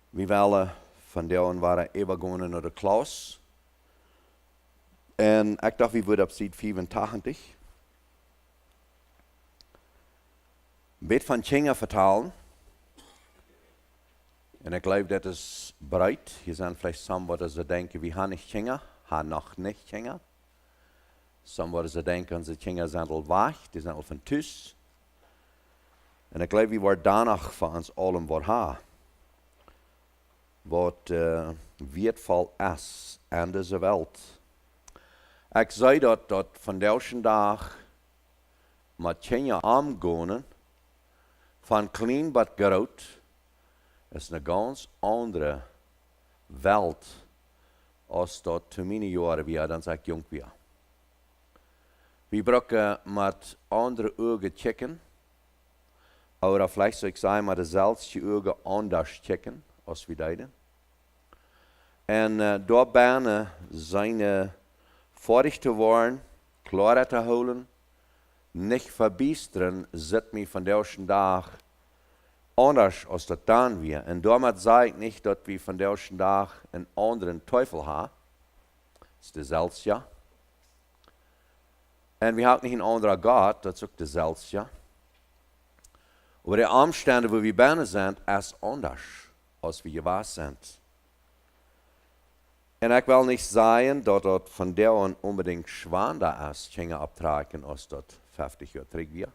We willen van daar waren even gaan naar de klas. En ik dacht, we worden op site 85. Beetje van Kjinga vertalen. En ik geloof, dat is breed. Je zijn vielleicht sommigen die denken, we gaan niet Kjinga, gaan nog niet Kjinga. Sommigen die denken, onze Kjinga zijn al weg, die zijn al van thuis. En ik geloof, we worden danach van ons allen wat hebben. Wat wertvol is in deze wereld. Ik zei dat van deze dag met Kjinga omgaan, van klein tot groot, is een ganz andere wereld als dat toen mijn jaren weer, dan ik jong weer. We brauchen met andere ogen checken, oder vielleicht zou ik zeggen met dezelfde ogen anders checken, als we deden. En daar bijna zijn vorig te worden, klaar te houden, niet verbisteren, zit me van deze dag anders als dat dan weer. En daarmee zei ik niet dat we van deze dag een andere teufel hebben. Dat is dezelfde. En we hebben niet een andere God, dat is ook dezelfde. Maar de omstandigheden waar we bijna zijn, is anders als we geweest zijn. En ik wil niet zeggen dat het van daar unbedingt schwander is, Kjinga Opptrakjunk, als dat 50 jaar terug weer.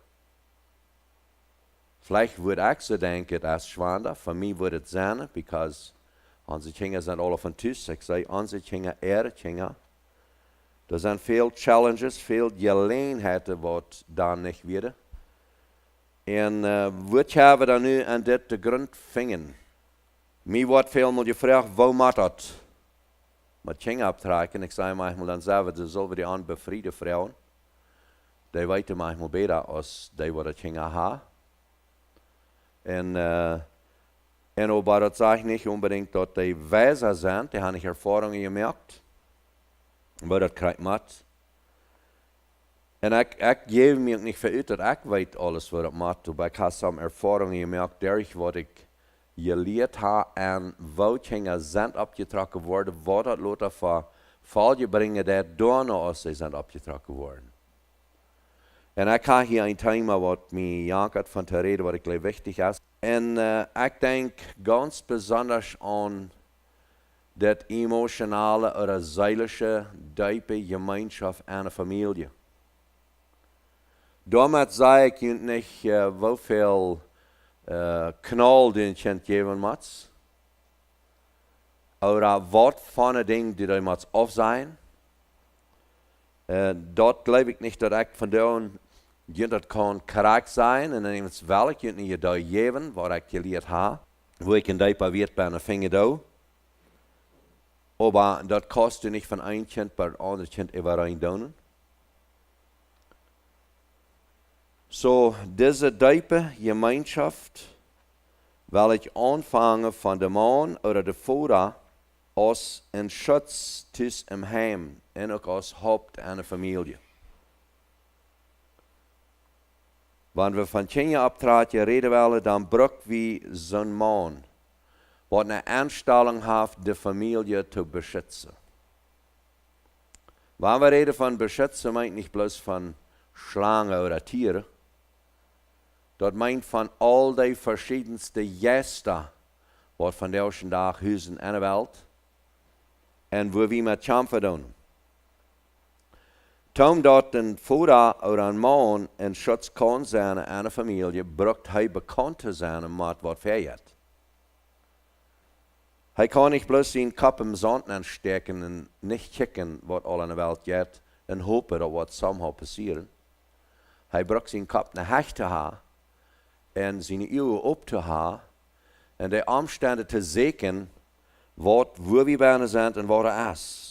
Vielleicht würde ich so denken, das ist schwander. Für mich würde es sein, because unsere Kjinga sind alle von Tüß. Ich sage, unsere Kjinga, Kjinga. Da sind viele Challenges, viele Gelegenheiten, was da nicht wird. Und was haben wir da nu an dit de grond vingen? Mir wird vielmal gefragt, wo macht das? Mit Kjinga Opptrakjunk, ich sage manchmal, dann sagen wir, das soll wir die unbefriedete Frauen. Die weten manchmal besser, als die, die Kjinga haben. En aber das sage ich nicht unbedingt, dass die weiser sind, die haben nicht Erfahrungen gemerkt. Aber das kriegt man. Und ich gebe mir nicht für dass ich weiß alles, was das macht. Aber ich habe some Erfahrungen gemerkt, durch was ich gelehrt habe, und wo Kjinga sind abgetragen worden, was das Leute für Fall bringen, die da noch aus sie sind abgetragen worden. En ik ga hier een thema wat mij jankert van te reden, wat ik geloof wichtig is. En ik denk ganz besonders aan dat emotionale oder seelische, diepe Gemeinschaft in een familie. Daarmee zei ik je niet hoeveel knal die kind geven moet. Oder wat van de dingen die er moet af zijn. Dat geloof ik niet dat ik van daar dat kan correct zijn. En dan is het wel, ik je niet daar geven, wat ik geleerd heb. Hoe ik in die paar weet bij een vinger doe. Maar dat kost je niet van een kind per ander kind even rein doen. So, deze diepe Gemeinschaft wil ik aanvangen van de man oder de vader als een schutz thuis im heim en ook als Haupt einer Familie. Wanneer we van Kjinga Opptrakjunk reden willen, dan brauchen we zo'n man, wat een aanstelling heeft de familie te beschützen. Wanneer we reden van beschützen, meint niet bloos van slangen oder Tieren. Dat meint van al die verschiedenste geesten, wat van deze dag huizen in de wereld. En waar we met kämpfen doen. Toen dat een vader of een man een schutz kan zijn in een familie, braucht hij bekend te zijn met wat vergeet. Hij kan niet bloos zijn kop im zand aansteken en niet kijken wat al in de wereld gaat en hopen dat wat somehow passieren. Hij braucht zijn kop naar hecht te hebben en zijn ogen op te hebben en de omstandigheden te zeker wat waar we bijna zijn en wat er is.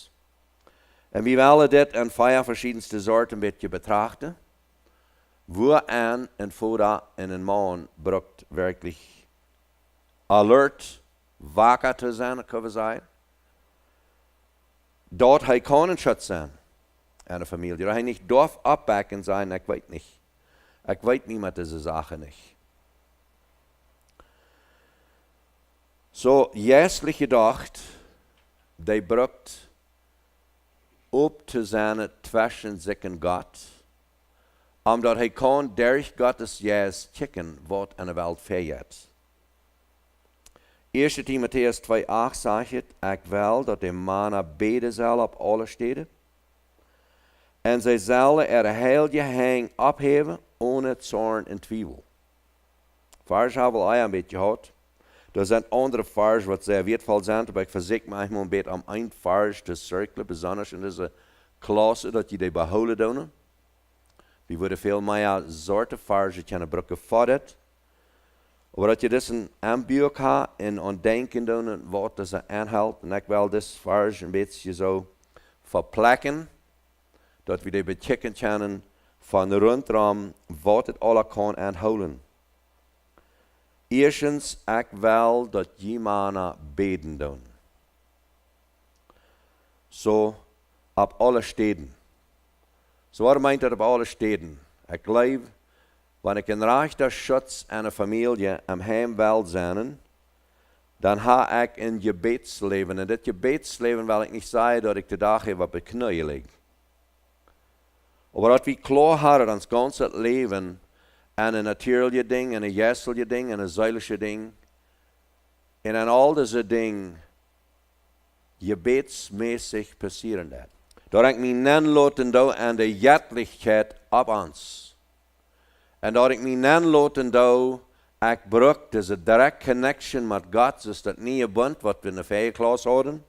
En we willen dit in 5 verschillende soorten een beetje betrachten. Waarin een vader en een man braucht werkelijk alert, wakker te zijn, kunnen we zeggen. Dat hij kan een schutz zijn in de familie. Dat hij niet darf afbakken zijn, ik weet niet. Ik weet niet met deze zaken niet. So, jästlich gedacht, die brukt op te zijn tussen zich en God, omdat hij kon durch Gottes jes checken wat in de wereld vergeet. 1 Timotheus 2,8 zegt, ik wil dat de mannen beden zal op alle steden. En zij zullen heel je hang opheven, ohne zorn en twijfel. Vers hebben we een beetje gehad. Er zijn andere vers wat zeer wertvoll zijn, maar ik verzeker mij een beetje om een vers te cirkelen, besonders in deze klasse, dat je die behouden doen. We worden veel meer soorten versen kunnen gebruiken voor dit. Maar dat je dus een aanbuik hebt en aan denken doen wat dat aanhoudt. En ik wil dit vers een beetje zo verplakken, dat we die bechecken kunnen van rondom wat het alle kan aanhouden. Eerstens, ik wil dat je mannen beden doen. Zo op alle steden. Zo wat meint dat op alle steden? Ik geloof, wanneer ik een rechter schutz en een familie am heim wil zijn, dan ga ik een gebedsleven. En dit gebedsleven wil ik niet zeggen dat ik de dag even op de knieën lig. Maar dat we klaar hadden ons ganse leven en een natuurlijke ding, en een geestelijke ding, en een zijdelijke ding. En aan al deze dingen gebedsmäßig passeren dat. Dat ik me niet laten doen aan de jetlichheid op ons. En dat ik me niet laten doen, ik bruk deze direct connection met God, dus dat nieuwe band wat we in de vijfklas hadden.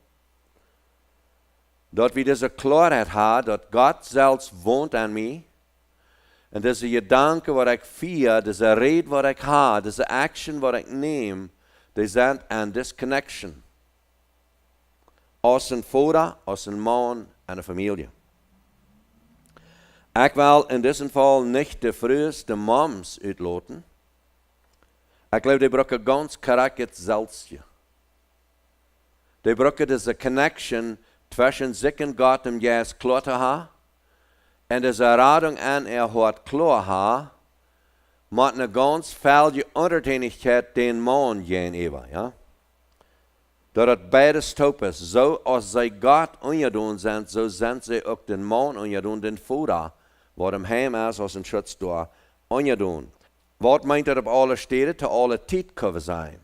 Dat we deze klaarheid hebben, dat God zelfs woont aan mij. En deze gedanken wat ik vier, deze reden wat ik heb, deze action wat ik neem, die zijn aan deze connection. Als een vader, als een man en een familie. Ik wil in dit geval niet de vroegste moms uitlaten. Ik geloof, die brauchen ganz karakter zelfsje. Die brauchen deze connection tussen zich en God om juist klaar te hebben. En deze radung aan hoort klaar hebben, met een ganz velge onderdanigheid den man gegenüber, ja. Dat het beide stop is. Zo als zij God ongedoen zijn, zo zijn zij ook den man ongedoen, den vader, wat hem heim is als een schutsdoor ongedoen. Wat meint dat op alle steden te alle tijd kunnen zijn?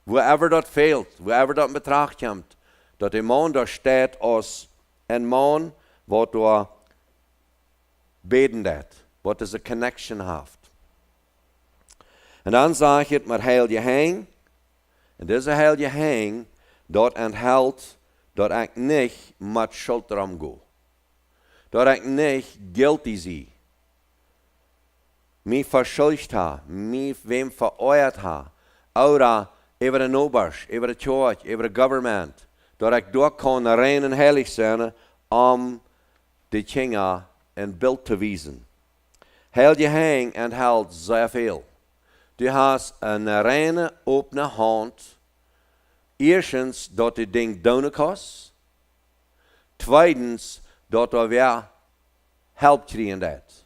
Wherever dat fehlt, wherever dat in betracht komt, dat de man daar staat als een man wat door beden dat, wat is een connection heeft. En dan zeg je het met heel je hang, en deze heel je hang, dat enthoudt dat ik niet met schuld erom ga. Dat ik niet guilty zie. Mij verschuldigd ha, mij wem veroordeeld ha. Oder over de nobers, over de church, over de government. Dat ik door kan rein en heilig zijn om de Kjinga een beeld te wijzen. Heel je hang enthoudt zeer veel. Du hast een reine, opene hand. Eerstens, dat het ding doen kost. Tweitens, dat er weer help krijgen dat.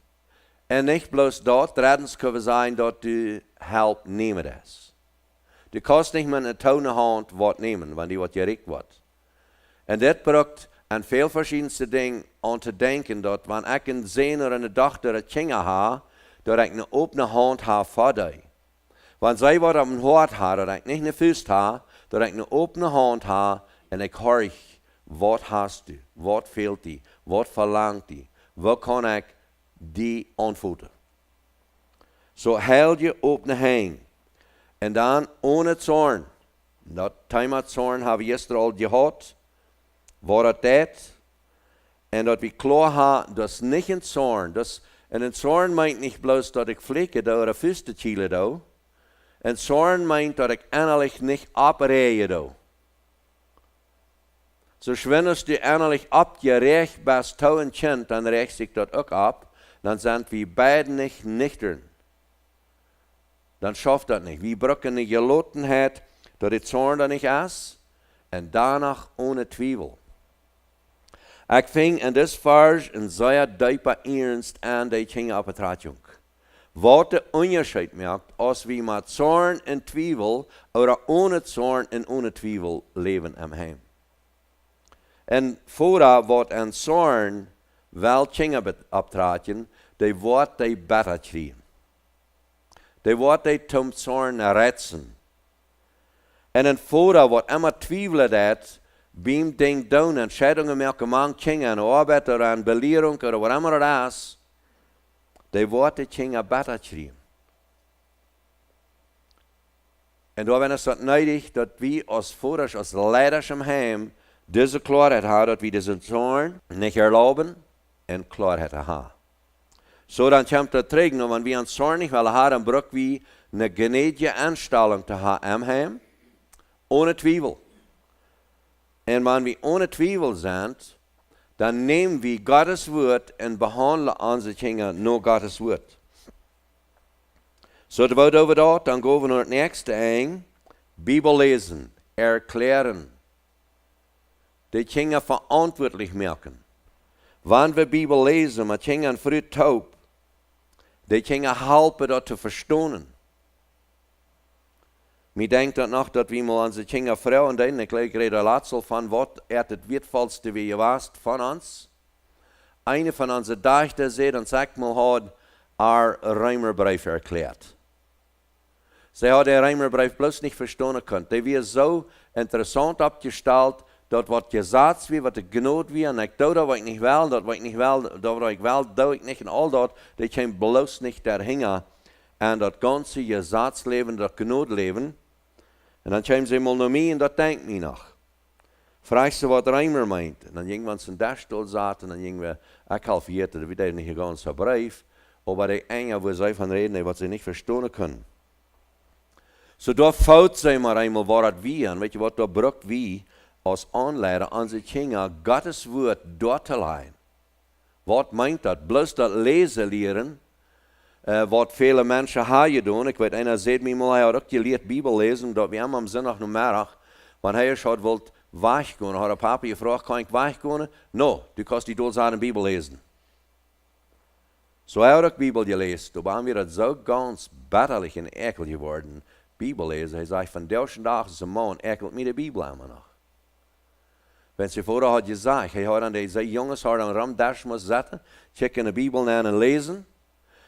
En niet bloos dat, drittens kunnen zijn dat du help nemen is. Du kost niet met een tonen hand wat nemen, want die wat gericht wordt. En dit brengt aan veel verschillende dingen aan te denken, dat wanneer ik een zoon of een dochter het Kjinga ha, dat ik een opene hand ha voor die. Want zij wat op een hart ha, dat ik niet een vuist ha, dat ik een opene hand ha en ik hoor, wat hast du, wat fehlt die, wat verlangt die, wat kan ik die antwoorden. Zo heel je opene hand en dan ohne zorn. Dat thema zorn hebben we gisteren al gehad, wat het deed. En dat we klaar hebben, dat is niet een zorn. En een zorn meint niet bloos dat ik vliegen doe, of vuisten chielen doe. En zorn meint dat ik innerlijk niet oprijden doe. Zo als du innerlijk opgerecht bent, toe een kind, dan recht zich dat ook op. Dan zijn we beiden niet nüchtern. Dan schafft dat niet. We brauchen een gelotenheid, dat het zorn dat niet is. En daarna ohne twijfel. Ik ving in dit vers een zeer diepe ernst aan de Kjinga Opptrakjunk. wat de onderscheid maakt als we met zorn en twijfel, of ohne zorn en ohne twijfel leven am Heim. En voordat wat een zorn wel Kjinga Opptrakjunk, die wordt die beter krijgen. Die wordt die tom zorn redden. En een voordat wat immer twijfelen dat, beim ding doen en scheidungen melken man Kjinga en arbeid en belering of wat immer het is, die wordt die Kjinga beter krijgen. En daar ben het nodig dat we als voeders, als leiders im Heim, deze klaarheid hebben, dat we deze zorn niet erlauben en klaarheid hebben. Zo dan komt het terug, wanneer we een zorn niet willen hebben, dan brauchen we een genetische aanstelling te hebben im Heim, ohne twijfel. En wanneer we ohne twijfel zijn, dan nemen we Gottes woord en behandelen onze dingen naar Gottes woord. Zo terwijl over dat, dan gaan we naar het nächste een. Bibel lezen, erklären. Die dingen verantwoordelijk maken. Wanneer we Bibel lezen, met dingen vroeg taub, die dingen helpen dat te verstaan. Ik denk dat nog dat we mal onze Kjinga vrouwen denken. Ik leer de laatste van wat het wertvollste wie je was van ons. Eine van onze dochters zei, dan zegt mal, had haar Rijmerbrief erklärt. Zij had haar Rijmerbrief bloß niet verstaan kunnen. Die was zo interessant opgesteld, dat wat gezegd wie, wat de genoot wie, en ik doe dat wat ik niet wil, dat wat ik niet wil, dat wat ik wil, doe ik niet, en al dat, die kan bloß niet daar hingen. En dat ganze gezatsleven, dat genootleven. En dan komen ze mal naar mij en dat denkt mij nog. Vraag ze wat Reimer meint. En dan gingen we ons in de stoel zaten en dan gingen we, ik halveerde, dat weet niet gewoon zo brief. Maar die enge, waar zij van reden, wat ze niet verstaan kunnen. Zo daar fout zijn maar eenmaal waar het wie. En weet je wat, daar brukt wie als aanleider onze Kjinga Gottes woord door te leiden. Wat meint dat? Bloos dat lezen leren. Wat vele mensen hebben doen. Ik weet, einer zei mij mal, hij had ook geleerd Bibel lezen, dat we hem am zondagmiddag, wanneer hij had wilt weggaan, had papa gevraagd, kan ik weggaan? No, du kannst die doodzaren Bibel lezen. Zo hij had ook Bibel gelezen. Toen waren we dat zo ganz bitterlich en ekel geworden. Bibel lezen. Hij zei, van 1000 dagen is een man, ekelt me de Bibel aan me nog. Wenn ze vooral had gezegd, hij had aan deze jongens had een ramdash moeten zetten, checken de Bibel na en lezen.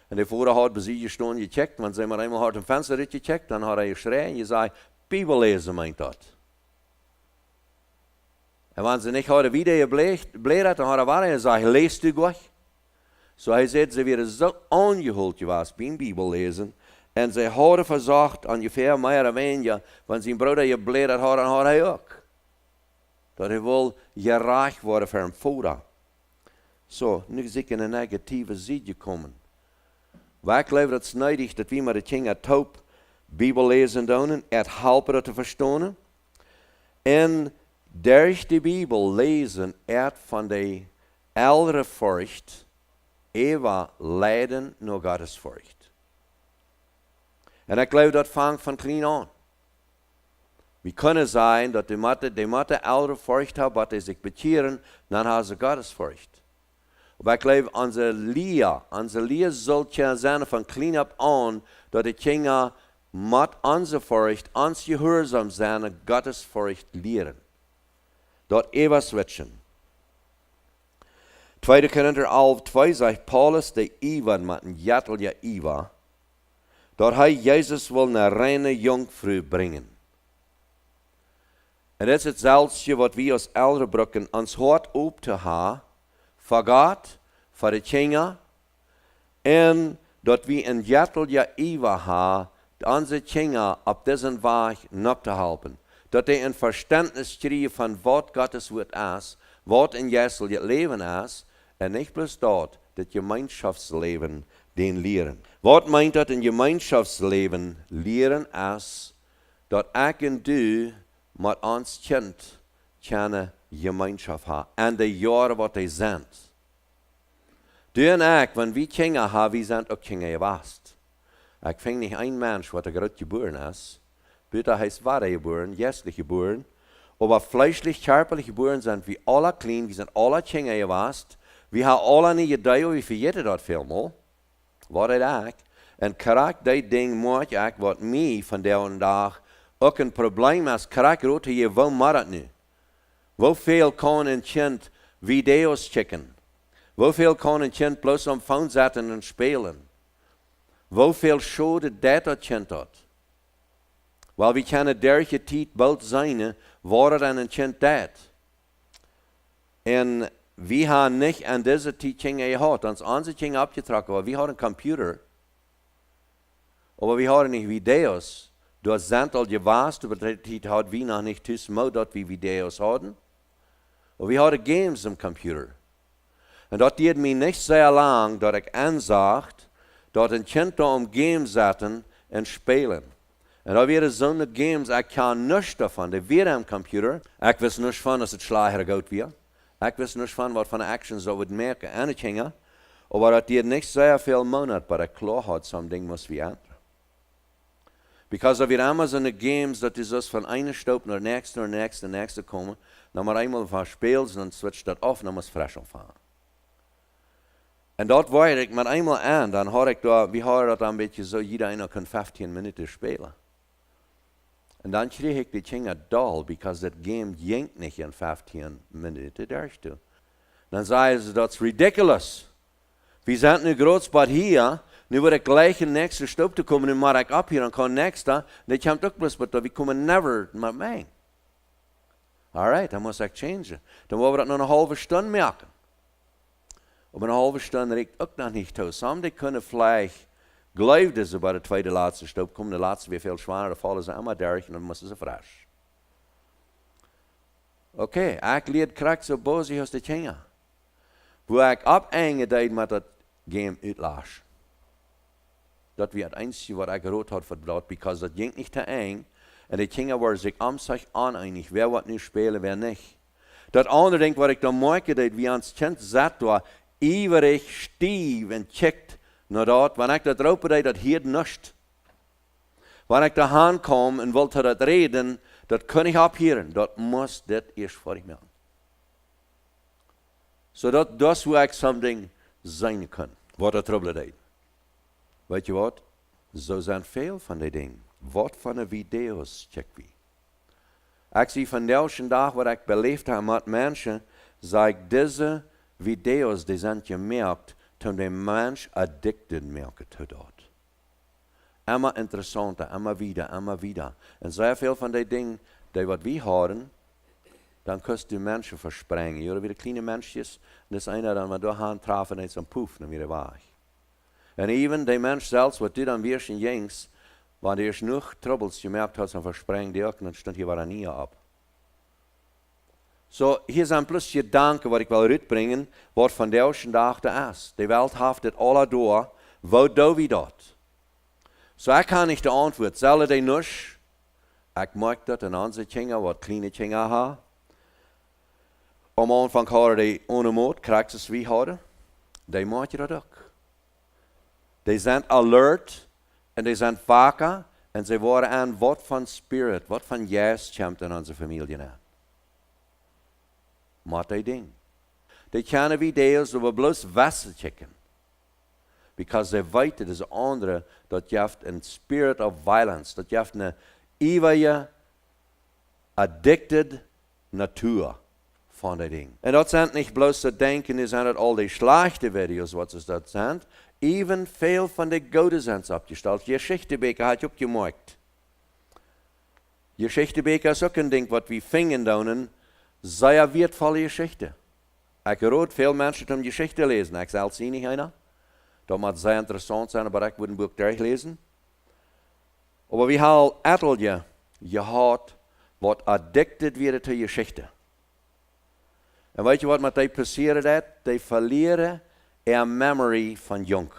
En de vorige had bij je staan gecheckt, want ze maar eenmaal had een venster gecheckt, dan had hij geschreven en je zei, Bibel lezen meint dat. En wanneer ze niet hadden wie je bleef had, dan had hij gezegd, leest u goed? Zo hij zei, ze werden zo aangehoeld geweest bij Bibel lezen, en ze hadden verzorgd ongeveer meer of weniger, want zijn broeder je bleef had, dan had hij ook. Dat hij wil geraakt worden voor hem voeder. Zo, nu is ik in een negatieve zin gekomen. Wij geloven dat het nodig dat we met de Kjinga taub Bibel lezen doen, het helpen dat te verstaan. En door de Bibel lezen, het van de oudere furcht, eeuwig leiden naar Gottes furcht. En ik geloof dat vangt van klein aan. We kunnen zijn dat die moeten oudere furcht hebben, wat is zich bekeren, dan hebben ze Gottes furcht. Maar ik geloof, onze leer zal zijn van klein op aan, dat de Kjinga met onze furcht, ons gehoorzaam zijn, Gottes furcht leren. Dat eeuwig switchen. 2 Korinther 11:2 zegt Paulus, de Iwan met een jettelje Iwa, dat hij Jezus wil naar reine jongvrouw brengen. En dat is hetzelfde wat we als ouderen broeken ons hart op te hebben, voor God, voor de Kjinga, en dat we een jettelje Iwa hebben, onze Kjinga op deze weg op te helpen. Dat hij een verständnis krijgen van wat Gottes woord is, wat in Jezus het leven is, en niet plus dat gemeenschapsleven den leren. Wat meint dat een gemeenschapsleven leren is, dat ik en du met ons kind kunnen gemeenschap hebben, en de jaren wat hij zijn. Du en ik, wanneer we Kjinga hebben, we zijn ook Kjinga geweest. Ik vind niet een mens wat er gerade geboren is, bitte heißt wahre geboren, geistlich geboren, aber fleischlich, körperlich geboren sind wir alle klein, wir sind alle Kjinga geweest, wir haben alle nicht gedacht, wie verjeten dat veel mal, wat het ook. En karak die ding moet ik wat mij van de dag ook een probleem is. Karak rood je wel maar het nu. Hoeveel kan een kind video's checken? Hoeveel kan een kind bloos op phone zetten en spelen? Hoeveel schade dat kind had? Wel, we kunnen dergelijke tijd bald zijn, waar dan een kind dat. En we hebben niet aan deze tijd Kjinga gehad. Ons onze Kjinga opgetrokken, maar we hadden een computer. Maar we hadden niet video's. Dat zijn al gewaast, maar die tijd hadden we nog niet tussen, dat we video's hadden. Maar we hadden games op computer. En dat deed me niet zeer lang dat ik aanzag dat een kind daar om games zaten en spelen. En dat waren zo'n games, ik kan niets daarvan. Die waren op computer. Ik wist niets van als het slager goed was. Ik wist niets van wat van de actions dat we merken. En het ging. Maar dat deed niet zeer veel maanden, maar ik klaar had, zo'n ding moest we aan. Because dat we allemaal zo'n games, dat is dus van ene stoop naar de nächste komen. Dan maar eenmaal van speels, dan switcht dat af en dan moest fresh opvangen. En dat wou ik met eenmaal aan, dan had ik daar, we hadden dat een beetje zo, iedereen kan 15 minuten spelen. En dan kreeg ik die Kjinga dol, because dat game ging niet in 15 minuten daartoe. Dan zeiden ze, dat is ridiculous. We zijn nu grootspad hier, nu word ik gleich in de nächste stop te komen, nu mag ik op hier en kan nächste, dat komt ook plus, maar we komen never met mij. Alright, dan moest ik changen. Dan willen we dat nog een halve stunde maken. Op een halve stunde reikt ook nog niet toe. Sommigen kunnen vielleicht, geloofden ze bij de tweede laatste stop komen, de laatste weer veel zwaarder, dan vallen ze allemaal derg en dan moeten ze fresh. Oké, ik leer krijg zo boos als de Kjinga. Hoe ik opeengedeed met dat game uitlaas. Dat was het enige wat ik gehoord had voor dat, because dat ging niet te eng. En de Kjinga waren zich om zich oneinig, wer wat nu spelen, wer niet. Dat andere ding wat ik dan mooi deed, wie ons kind zat daar, ijverig, stief en checkt naar dat. Wanneer ik dat roepen deed, dat hield niets. Wanneer ik daarheen kwam en wilde dat reden, dat kon ik ophieren. Dat moest dit eerst voor ik melden. Zodat dat hoe ik something zijn kan. Wat dat trouble deed. Weet je wat? Zo zijn veel van die dingen. Wat van de video's check we? Ik zie van deze dag wat ik beleefd heb met mensen, zeg ik deze video's die zijn gemerkt, toen de mens addicted merkt tot dat. Immer interessanter, immer wieder. En zeer veel van die dingen, die wat we horen, dan kost die mensen versprengen. Jullie weer kleine mensjes, dat is einer dan maar doorgaan trafen en zo'n poef, dan weer weg. En even die mens zelfs, wat die dan weer zijn jengs, wanneer er genoeg troubles gemerkt had, dan versprengt die ook, en dan stond je waar niet op. So, hier zijn plus gedanken wat ik wil uitbrengen, wat van deze dag de is. De wereld heeft het alle door, wat doen we dat? So, ik kan niet de antwoord, zullen die niets? Ik maak dat in onze Kjinga, wat kleine Kjinga ha. Om aanvang hadden die ongemoed, krijgt wie hadden. Die maak je dat ook. Die zijn alert, en die zijn vaker, en ze worden aan wat van spirit, wat van juist komt in onze familie aan. Maar die ding. Die kunnen video's dat we bloos wassen checken. Because ze weten, dat is andere, dat je hebt een spirit of violence, dat je hebt een eeuwige, addicted natuur van die ding. En dat zijn niet bloos te denken, is aan het al die slechte video's, wat is dat zijn. Even veel van de goede zijn opgesteld. Je Geschichtenbeker had je ook gemaakt. Je Geschichtenbeker is ook een ding wat we vingen doen, zeer wertvolle Geschichte. Ik hoor veel mensen om Geschichte lezen. Ik zelf zie niet einer. Dat moet zeer interessant zijn, maar ik moet een boek lezen. Maar we hebben ettelje gehad wat addicted werden tot Geschichte. En weet je wat met die passeren dat? Die verleren een memory van jong.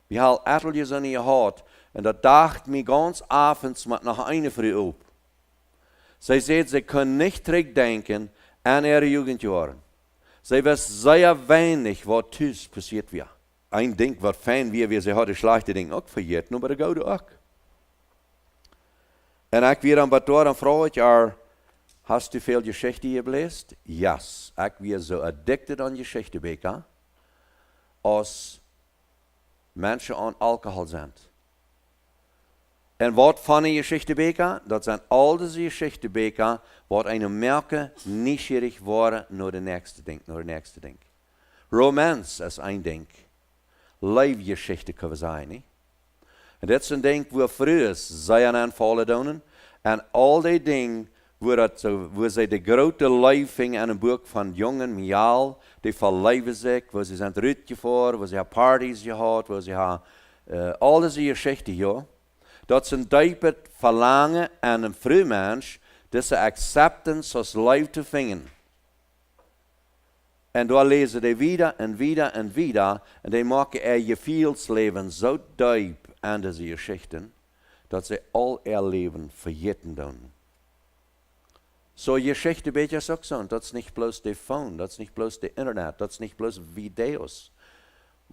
We hebben etteljes aan gehad en dat dacht me ganz avonds met nog een voor u op. Zij zei, ze kunnen niet terugdenken aan ihre Jugendjahre. Zij wist zeer weinig wat thuis passiert was. Ein ding wat fijn wie ze hadden slechte dingen ook vergeten, maar de goede ook. En ik weer aan wat door, dan vraag ik haar, hast du veel Geschichte gelezen? Yes. Ik weer zo addicted aan Geschichte, Beka, als mensen aan alcohol zijn. En wat van een geschichtebeken? Dat zijn al deze geschichtebeken wat een merken nieuwsgierig worden naar de nächste ding. Romance is een ding. Leefgeschichte kunnen zijn. Nie? En dat is een ding waar vroeger zijn aanvallen doen. En al die dingen waar ze de grote leefing aan een boek van jongen, miaal, die verleven zich, waar ze zijn het uitgevoerd, waar ze hebben parties gehad, waar ze hebben al deze geschichten, ja. Dat ze een dieper verlangen aan een vroegmens, deze acceptance als leven te vinden. En daar lezen die wieder en wieder en wieder, en die maken je gevoelsleven zo diep aan deze geschichten, dat ze al leven vergeten doen. Zo geschichte beetje is ook zo. Dat is niet bloos de phone, dat is niet bloos de internet, dat is niet bloos video's.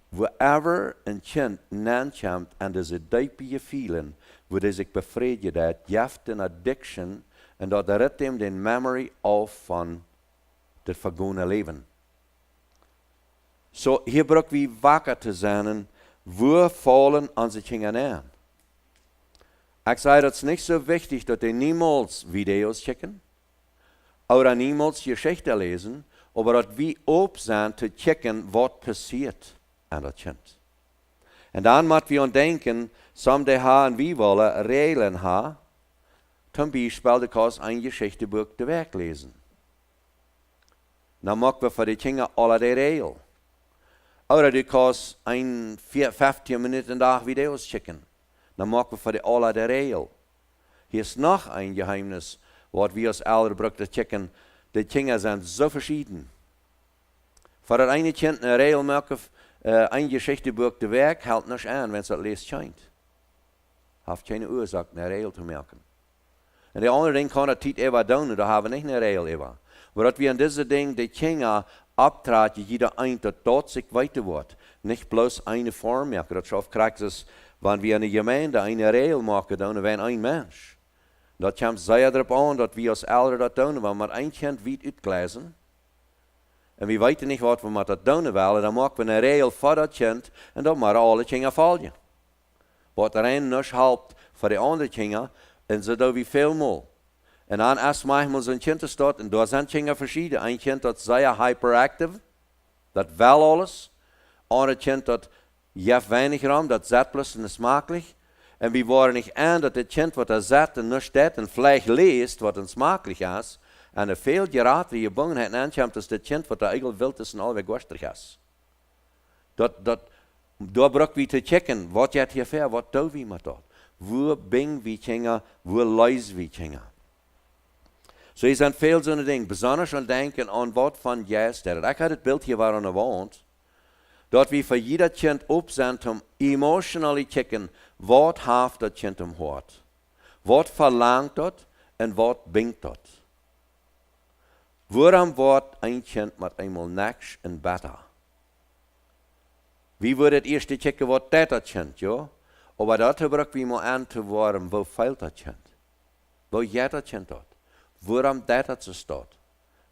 Wherever een kind naankomt aan deze diepe gevoelen, waar hij zich bevrijdt, dat heeft een addiction en dat redt hem de memory af van het vergane leven. Zo, hier brauchen we wakker te zijn en we vallen onze dingen aan. Ik zei, dat is niet zo wichtig dat die niemals video's checken, oder niemals Geschichte lezen, aber dat we op zijn te checken wat passiert aan dat kind. En dan moeten we denken, someday gaan we willen regelen ha, zum Beispiel, because een geschichteboek te werk lezen. Dan maken we voor die Kjinga alle die regel. Oder because 15 minuten dag video's checken. Dan maken we voor die alle de regel. Hier is nog een geheimnis, wat we als ouderen brauchen te checken. De Kjinga zijn zo verschieden. Voor dat ene kind een regel maken, een geschichteboek te werk, houdt niks aan, wenn ze het leest schijnt. Heeft geen oorzaak een regel te maken. En de andere ding kan dat niet even doen, daar hebben we niet een regel even. Maar dat we aan deze ding, de Kjinga Opptrakjunk, jeder een dat zich weiter wordt. Niet bloos een vorm maken. Dat schafft krijgt es, wanneer we in de gemeente een regel maken, dan zijn een mens. Dat komt zeer erop aan dat we als ouderen dat doen, want maar een kind weet uitgelezen. En we weten niet wat we met dat doen willen, dan maken we een regel voor dat kind en dan maar alle kinderen vallen. Wat er een niet helpt voor de andere kinderen, en zo doen we veel meer. En dan als manchmal zo'n kind staat, en daar zijn kinderen verschillend. Een kind dat zeer hyperactief, dat wil alles. Ander kind dat heeft weinig ruimte, dat zet plus en is smakelijk. En we worden niet aan dat het kind wat er zet en niet staat en vleeg leest wat een smakelijk is. En er veel geraten je bangenheid aankomt als het kind wat er eigenlijk wild is en alweer gorstig is. Daar brauchen we te checken, wat je hier ver, wat doen we met dat? Waar ben we Kjinga, waar lezen we Kjinga? Zo is zijn veel zo'n dingen, besonders aan denken aan wat van gestern. Ik had het beeld hier waar aan de wand, dat we voor ieder kind op zijn om emotionally checken, wat heeft dat kind om hoort. Wat verlangt dat en wat brengt dat. Waarom wordt een kind met eenmaal niks en beter? Wie wordt het eerste checken wat dat kind, ja? Maar dat gebruiken we maar aan te worden, waar feilt dat kind? Waar gaat dat kind dat? Waarom dat ze staat?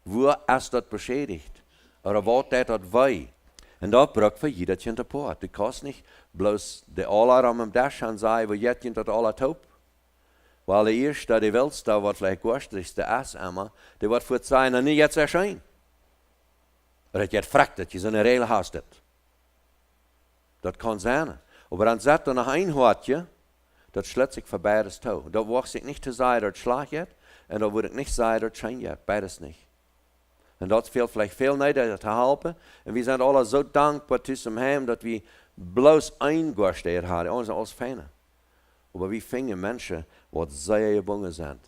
Waar is dat beschädigt? Of wat dat wij? En dat braucht voor jeder kind apart. Het kost niet bloos de alarm am dash aan zei, waar je kind dat alle top. Weil de eerste, de welste, wat vielleicht gorstigste is, immer, die wordt voor het zijn en niet jetzt erscheint. Dat je het vraagt, dat je zo'n regel hast hebt. Dat kan zijn. Maar dan zet er nog een hoortje, dat sluit zich voor beides toe. Dat wordt ik niet te zeggen dat het slag je, en dat wordt ik niet zeggen dat het schijn je, beides niet. En dat speelt vielleicht veel neder te helpen. En we zijn alle zo dankbaar tussen hem, dat we bloos een gorsteer hadden. Ons alles fijner. Maar we vinden mensen wat zeer bang zijn.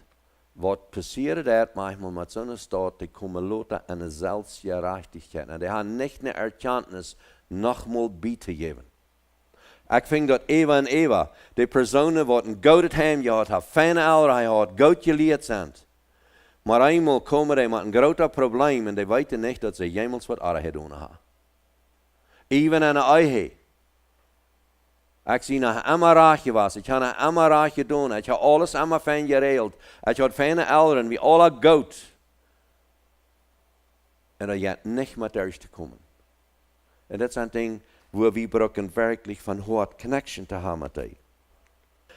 Wat passiert dat manchmal met zo'n staat, die komen later aan een zelfgerechtigheid. En die hebben niet een erkenntnis nogmaals bij te geven. Ik vind dat Eva en Eva, die personen wat een goud heim gehad, hebben fijne ouderen gehad, goud geleerd zijn. Maar eenmaal komen die met een groot probleem en die weten niet dat ze jemals wat andere doen hebben. Even aan de eigen. Ik zie nog immer raadje was. Ik heb nog immer raadje doen. Ik heb alles immer fijn geregeld. Ik had fijne ouderen, wie alle goud. En dat gaat niet met thuis te komen. En dat zijn dingen, wo wir brauchen wirklich von Hort Connection zu haben mit dir.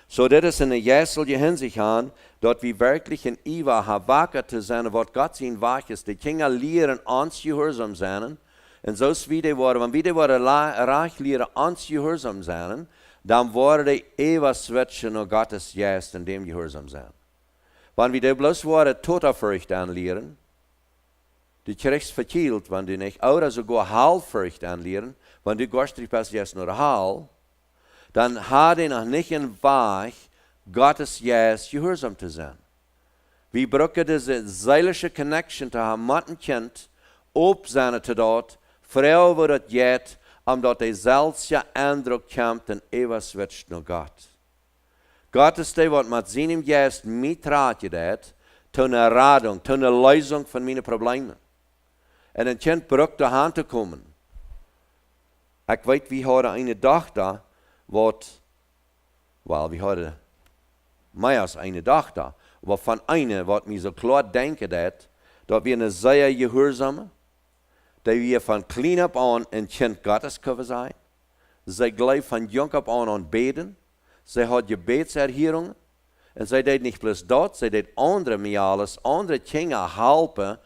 So, das ist eine jährliche Hinsicht an, dort wir wirklich in Iwa haben, wacker zu sein, was Gott ihnen wach ist. Die Kinder lehren uns gehorsam sein. Und so wie die worden, wenn wir die worden reich lehren uns gehorsam sein, dann worden die ewig switchen und Gottes Geist in dem gehorsam sein. Wenn wir die bloß worden Totenfurcht anlehren, die kriegst verkehlt, wenn die nicht, oder sogar Heilfurcht anlehren, wenn du gehst, die passt jetzt nur Heil, dann hat er noch nicht in Wahrheit Gottes Geist gehorsam zu sein. Wir brauchen diese seelische Connection zu haben mit dem Kind, ob seine zu dort, Frau, wo das geht, dort der selbe Eindruck kommt, und ewig switcht nur Gott. Gott ist der, was mit seinem Geist mittragen hat, zu einer Radung, zu einer Lösung von meinen Problemen. Und ein Kind braucht da hinzukommen. Ich weiß, wir haben eine Tochter, wir haben mehr als eine Tochter, aber von einer, was mir so klar denken hat, dass wir eine sehr gehorsame, dass wir von klein ab an ein Kind Gottes können sein. Sie gleich von jung ab an beten. Sie hat Gebetserhörungen. Und sie tut nicht bloß dort, sie tut andere mir alles, andere Kinder helfen,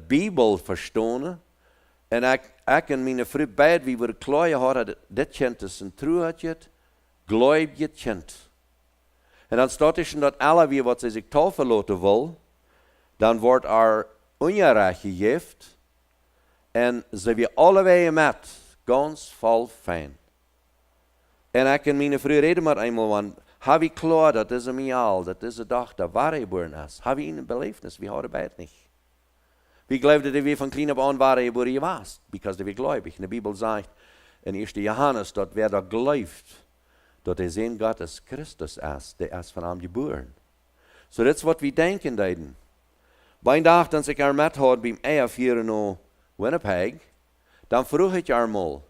Bibel verstehen. Und ich in meine Früh beit, wie wir klar haben, das Kind ist ein Truheit, gläubiges Kind. Und dann steht es dort alle, wie was sie sich taufen lassen will, dann wird Unrecht gegeben. Und sie wir alle Wege mit, ganz voll fein. Und ich in meine Früh reden mit einmal, habe ich klar, dass diese Mial, dass diese Tochter wahre geboren ist. Habe ich ihnen Beleifnis, wir haben beide nicht. Wie glaubt ihr, dass wir von klein an wahre geboren warst? Because wir gläubig. In der Bibel sagt, in 1. Johannes, dort wer da glaubt, dass der Sohn Gottes Christus ist, der ist von ihm geboren. So das ist, was wir denken, Deiden. Bei Tag, als ich mit habe, beim Ehe hier in Winnipeg, dann frage ich einmal,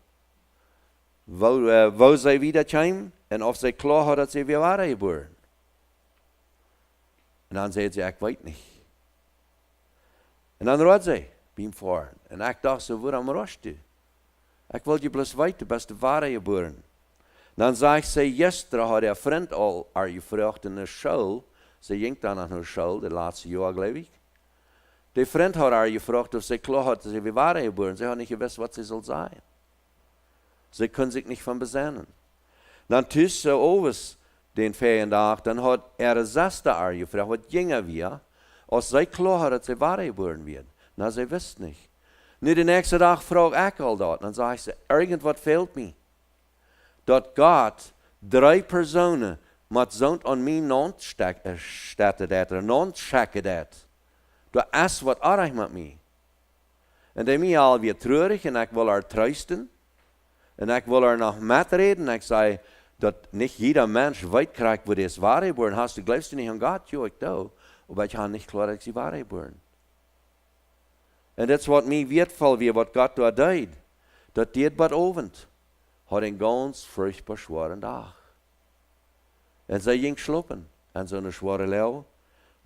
wo sie wiederkommen und ob sie klar hat, dass sie wieder waren geboren. Und dann sagt sie, ich weiß nicht. Und dann redet sie beim Fahren. Und ich dachte so, warum rastst du? Ich will dir bloß weiter, bist du waren geboren. Und dann sagt sie, gestern hat ein Freund gefragt in der Schule, sie ging dann nach der Schule, das letzte Jahr, glaube ich. Der Freund hat gefragt, ob sie klar hat, dass sie waren geboren. Sie hat nicht gewusst, was sie soll sein. Sie können sich nicht von besinnen. Dann tust sie overs den Ferientag, dann hat Schwester gefragt, was ginge wir, als sie klar hat, dass sie waren geboren wird. Na, sie wisst nicht. Nur den nächsten Tag frage ich all dort, dann sage ich sie, irgendwas fehlt mir. Dort Gott 3 Personen mit Sohn an mir non-städtet hat, oder non-schäcket hat. Du hast was arg mit mir. Und die mir all wieder traurig, und ich will trösten. Und ich will noch mitreden. Ich sage, dass nicht jeder Mensch weit kriegt, wo das wahre geboren hast. Du glaubst nicht an Gott? Ja, ich da. Aber ich habe nicht klar, dass sie wahre geboren. Und das, was mir wertvoll wird, was Gott da tut, das geht bei Abend, hat einen ganz furchtbar schweren Tag. Und sie ging schlafen an so eine schwere Lau.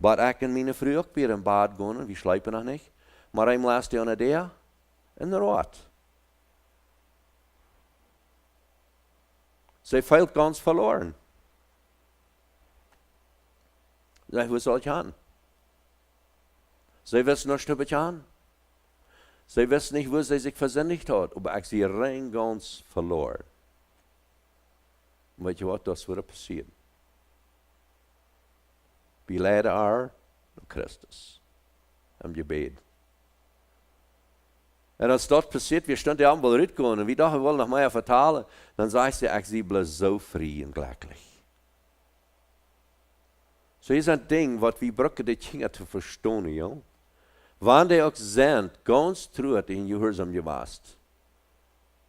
Aber ich in meine Früh auch wieder im Bad gehen, wir schleifen noch nicht. Maar hij laat je naar der en de rood. Zij feilt ganz verloren. Zij, hoe soll ich an? Zij wissen nicht, was ich an. Zij wissen nicht, wo sie sich versündigt hat, aber ich sie rein ganz verloren. Und weet je wat, das würde passieren. Wir leiden an Christus. Am Gebet. Und als das passiert, wir standen ja am wohl rübergehen und wir dachten, wir wollen noch mehr vertalen, dann sagt sie, ich sie bloß so frei und glücklich. So ist ein Ding, was wir brauchen, die Kinder zu verstehen, ja. Wann die auch sind, ganz treu in Gehorsam gewasst.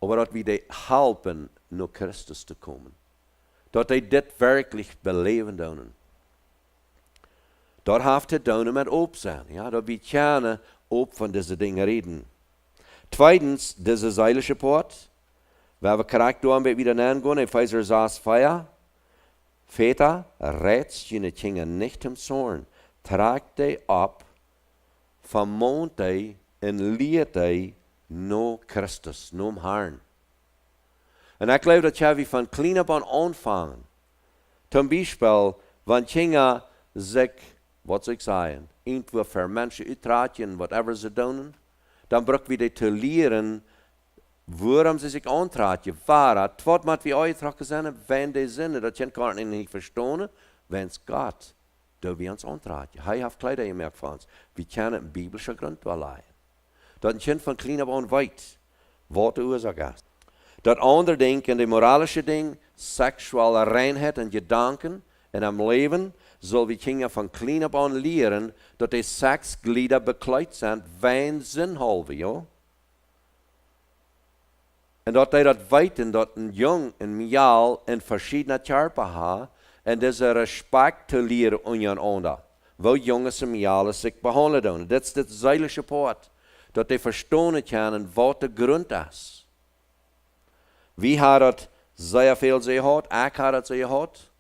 Aber dass wir die helfen, nach Christus zu kommen. Dass die das wirklich beleben können. Dort haft ihr tun mit Ob sein. Ja, dass wir gerne Ob von diesen Dingen reden. Zweitens, diese seelische Part. Wenn wir Charakter wieder nennen gehen, Epheser 6, 4. Väter, rätst jene Kinder nicht im Zorn. Tragt die ab, vermont die und lehrt die nur Christus, nur Herrn. En ik geloof dat jij van klein op aan aanvangen. Zum Beispiel, wenn Kjinga zich, wat zou ik zeggen, irgendwo voor mensen uitratje, whatever ze doen, dan brauchen wir die te leren, waarom ze zich aantraatje. Waarom? Wat moet we uittragen zijn, wenn die zinnen, dat je kan het niet verstaan, wenn es gaat, dat we ons aantraatje. Hij heeft kleider gemerkt van ons. We kunnen een biblische grond wel leiden. Dat een kind van klein op aan weet, wat de oorzaak is. Dat andere ding, en de moralische ding, seksuele reinheid en gedanken en am leven, zal we Kjinga van klein op aan leren, dat de seksglieder bekleid zijn, wijn zinhalve, joh. En dat hij dat weten, dat een jong en miaal in verschillende charpen ha, en deze respect te leren ondereinander. Wo jongens en mialen zich behandelen doen. Dat is het zeilige poort. Dat hij verstaan kunnen wat de grond is. Wie had dat zeer veel gehad? Ik had dat gehad.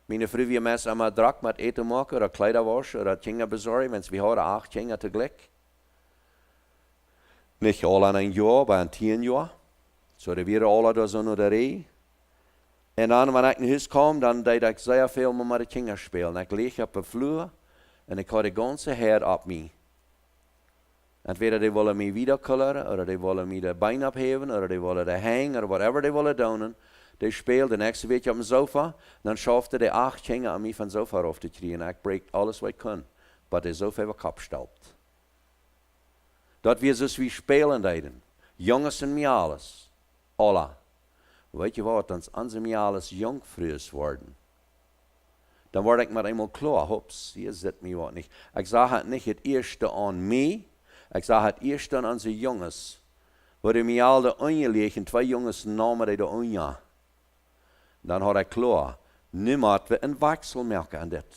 Mijn vrouw wie mensen allemaal drak met eten maken, of kleider waschen, of Kjinga bezorgen, want we hadden 8 Kjinga tegelijk. Niet al aan een jaar, maar aan 10 jaar. So, die waren alle daar zo naar de rij. En dan, wanneer ik naar huis kwam, dan deed ik zeer veel met de Kjinga spelen. Ik lig op de vloer en ik had de ganze herd op me. Entweder die willen me wiederkleuren, of die willen me de been opheven, of die willen de hangen, of whatever die willen doen. Die speelden de nächste week op de sofa, dan schaffte die 8 Kjinga aan mij van de sofa af te krijgen. Ik breek alles wat ik kon, maar die sofa was kapstelpt. Dat we zoals we spelen deden. Jongens en miales. Alla. Weet je wat, als onze miales jongfruus worden, dan word ik maar eenmaal klaar. Hops, hier zit me wat niet. Ik zag het niet het eerste aan mij, ik zag het eerste aan onze jongens. Waar die mial de ongelegen, 2 jongens namen die de onja. Dan had ik klaar. Nu moeten we een wechsel merken aan dit.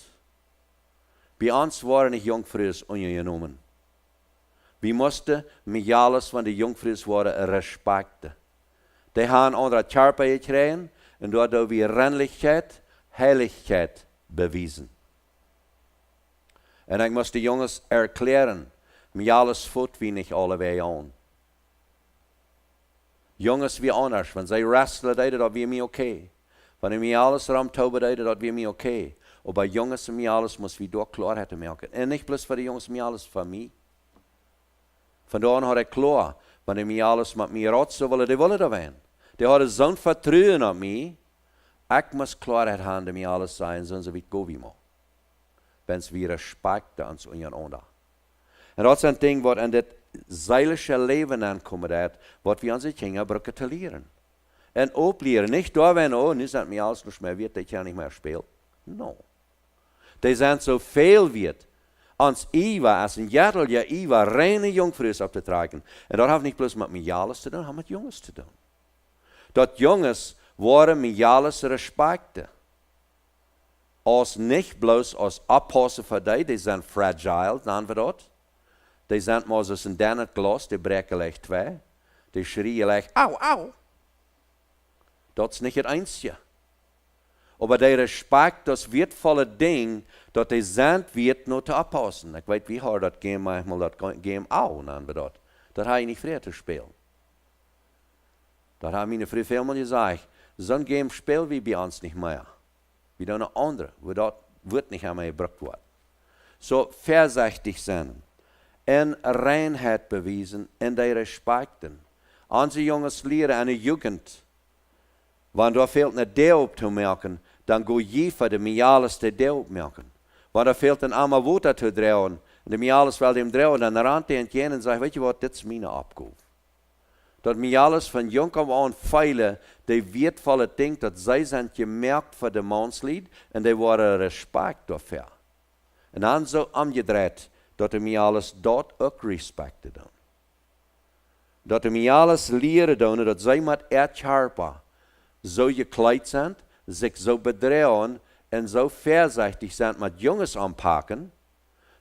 Bij ons waren niet jongfruus ongenomen. We moesten miales van de jongfruus worden respecten. Die gaan andere charpen gekregen en doordat we reinlichheid, heiligheid bewijzen. En ik moest de jongens erklären, miales voet wie niet allebei aan. Jongens wie anders, wenn zij wrestelen deden, dat weer me oké. Wanneer miales ramtober deden, dat weer me oké. Maar bij jongens en miales moest we door klaarheid merken. En niet plus voor de jongens en miales, voor mij. Vandaar had ik klaar, wanneer miales met mij rotsen willen, die willen dat zijn. Die hadden zo'n vertrouwen op mij. Ik moest klaarheid hebben, die miales zijn, zoals we het goeie maken. Wens we respect aan ons ondereinander. En dat is een ding wat in dit zeilige leven aankomt, wat we onze Kjinga brauchen te leren. En opleren, niet door wenn, oh, nu zijn miales niet meer weet, dat je niet meer speelt. No. Die zijn zoveel weet. Ons Iwa, als een jaarteljaar Iwa, reine jongvrouws op te trekken. En dat heeft niet plus met miales te doen, dat heeft met jongens te doen. Dat jongens worden miales respecten. Als niet bloos als oppassen voor die zijn fragile, dan we dat. Die zijn maar zoals een dennet glas, die breken ligt 2. Die schreeuwen ligt, au, au. Dat is niet het einzige. Maar die respect, dat wertvolle ding, dat die zijn weet nog te oppassen. Ik weet, wie hard dat game manchmal, dat game au, dan we dat. Dat ga je niet vrij te spelen. Dat hebben mijn vrienden veel gezegd. Zo'n game spelen we bij ons niet meer. We doen een andere, waar dat wordt niet meer gebruikt worden. Zo voorzichtig zijn. En reinheid bewijzen en die respecten. Onze jongens leren aan de jeugd. Wanneer er veel een deel op te merken, dan go je voor de miales de deel op merken. Wanneer er veel een arme water te draaien, en de miales wil hem draaien, dan rand hij aan Jene en zegt, weet je wat, dit is mijn opgave. Dat miales van jong aan veilen, die wertvolle ding, dat zij zijn gemerkt voor de manslied, en die worden respect daarvoor. En dan zo omgedraaid, dat de miales dat ook respecten doen. Dat de miales leren doen, dat zij met ercharpa zo gekleid zijn, zich zo bedrijven en zo voorzichtig zijn met jongens aanpakken,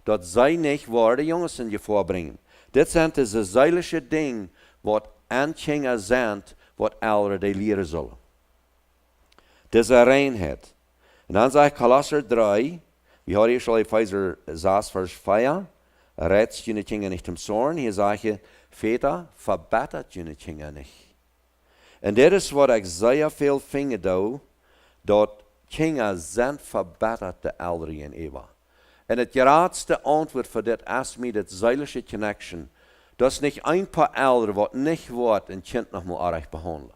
dat zij niet worden jongens in je voorbrengen. Dit zijn de zeilige dingen wat aan Kjinga zijn, wat ouderen die leren zullen. Deze reinheid. En dan zegt Kolosser 3, we hadden eerst al Epheser 6 vers 4, reizt je Kjinga niet im Zorn, hier zegt je, Väter, verbetert je Kjinga nicht. En dit is wat ik zeer veel vind doe, dat Kjinga zijn verbeterd de ouderen in Eva. En het raadste antwoord voor dit is met het zeilige connection. Dat is niet een paar ouderen wat niet wordt een kind nog maar aardig behandelen.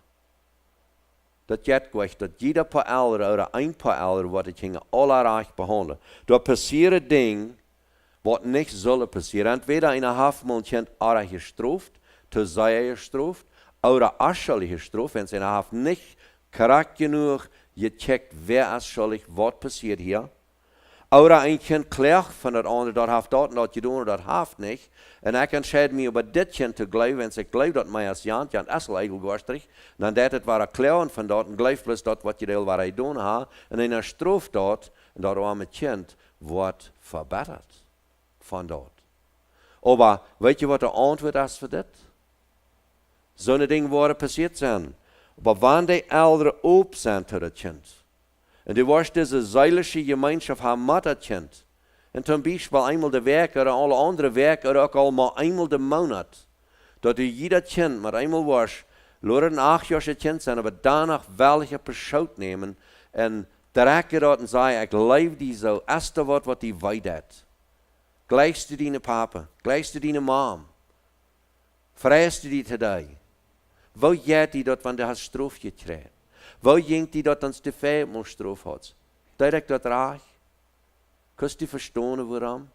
Dat jet gelijk, dat jeder paar ouderen of een paar ouderen wat het Kjinga aardig behandelen. Dat passieren dingen wat niet zullen passeren. Entweder in een half maand kind aardig gestraft, te zij gestraft, oder schuldig gestraft, wenn sie half nicht korrekt genug gecheckt, wer ist schuldig, was passiert hier. Oder ein Kind klärt von das andere, das hat dort und das getan und das hat nicht. Und ich entscheide mich über das Kind zu glauben, wenn ich glaube, dass mein Jan ist eigentlich dann das war erklären von dort und glaubt bloß dort, was ich was ich getan habe. Und in der Strafe dort, und das arme Kind wird verbessert von dort. Aber, weißt du, was der Antwort ist für das? So eine Dinge worden passiert zijn. Aber wann die Eltern op zijn tot het kind. En die was deze zeilige gemeenschap haben met het kind. En zum Beispiel einmal de week oder alle andere week oder ook al maar einmal de maand. Dat die jeder kind met einmal was, laat een 8-jarige kind zijn, aber danach welke persoon nemen en trekken dat en zeggen, ik leef die zo, is dat wat die weet. Gelijkste die papa, gelijkste die mom. Vreesde die today. Wo jij die dat van de straf gekregen? Wo jingt die dat ons de 5 maal straf had? Dat ik dat raag? Kust die verstaan waarom?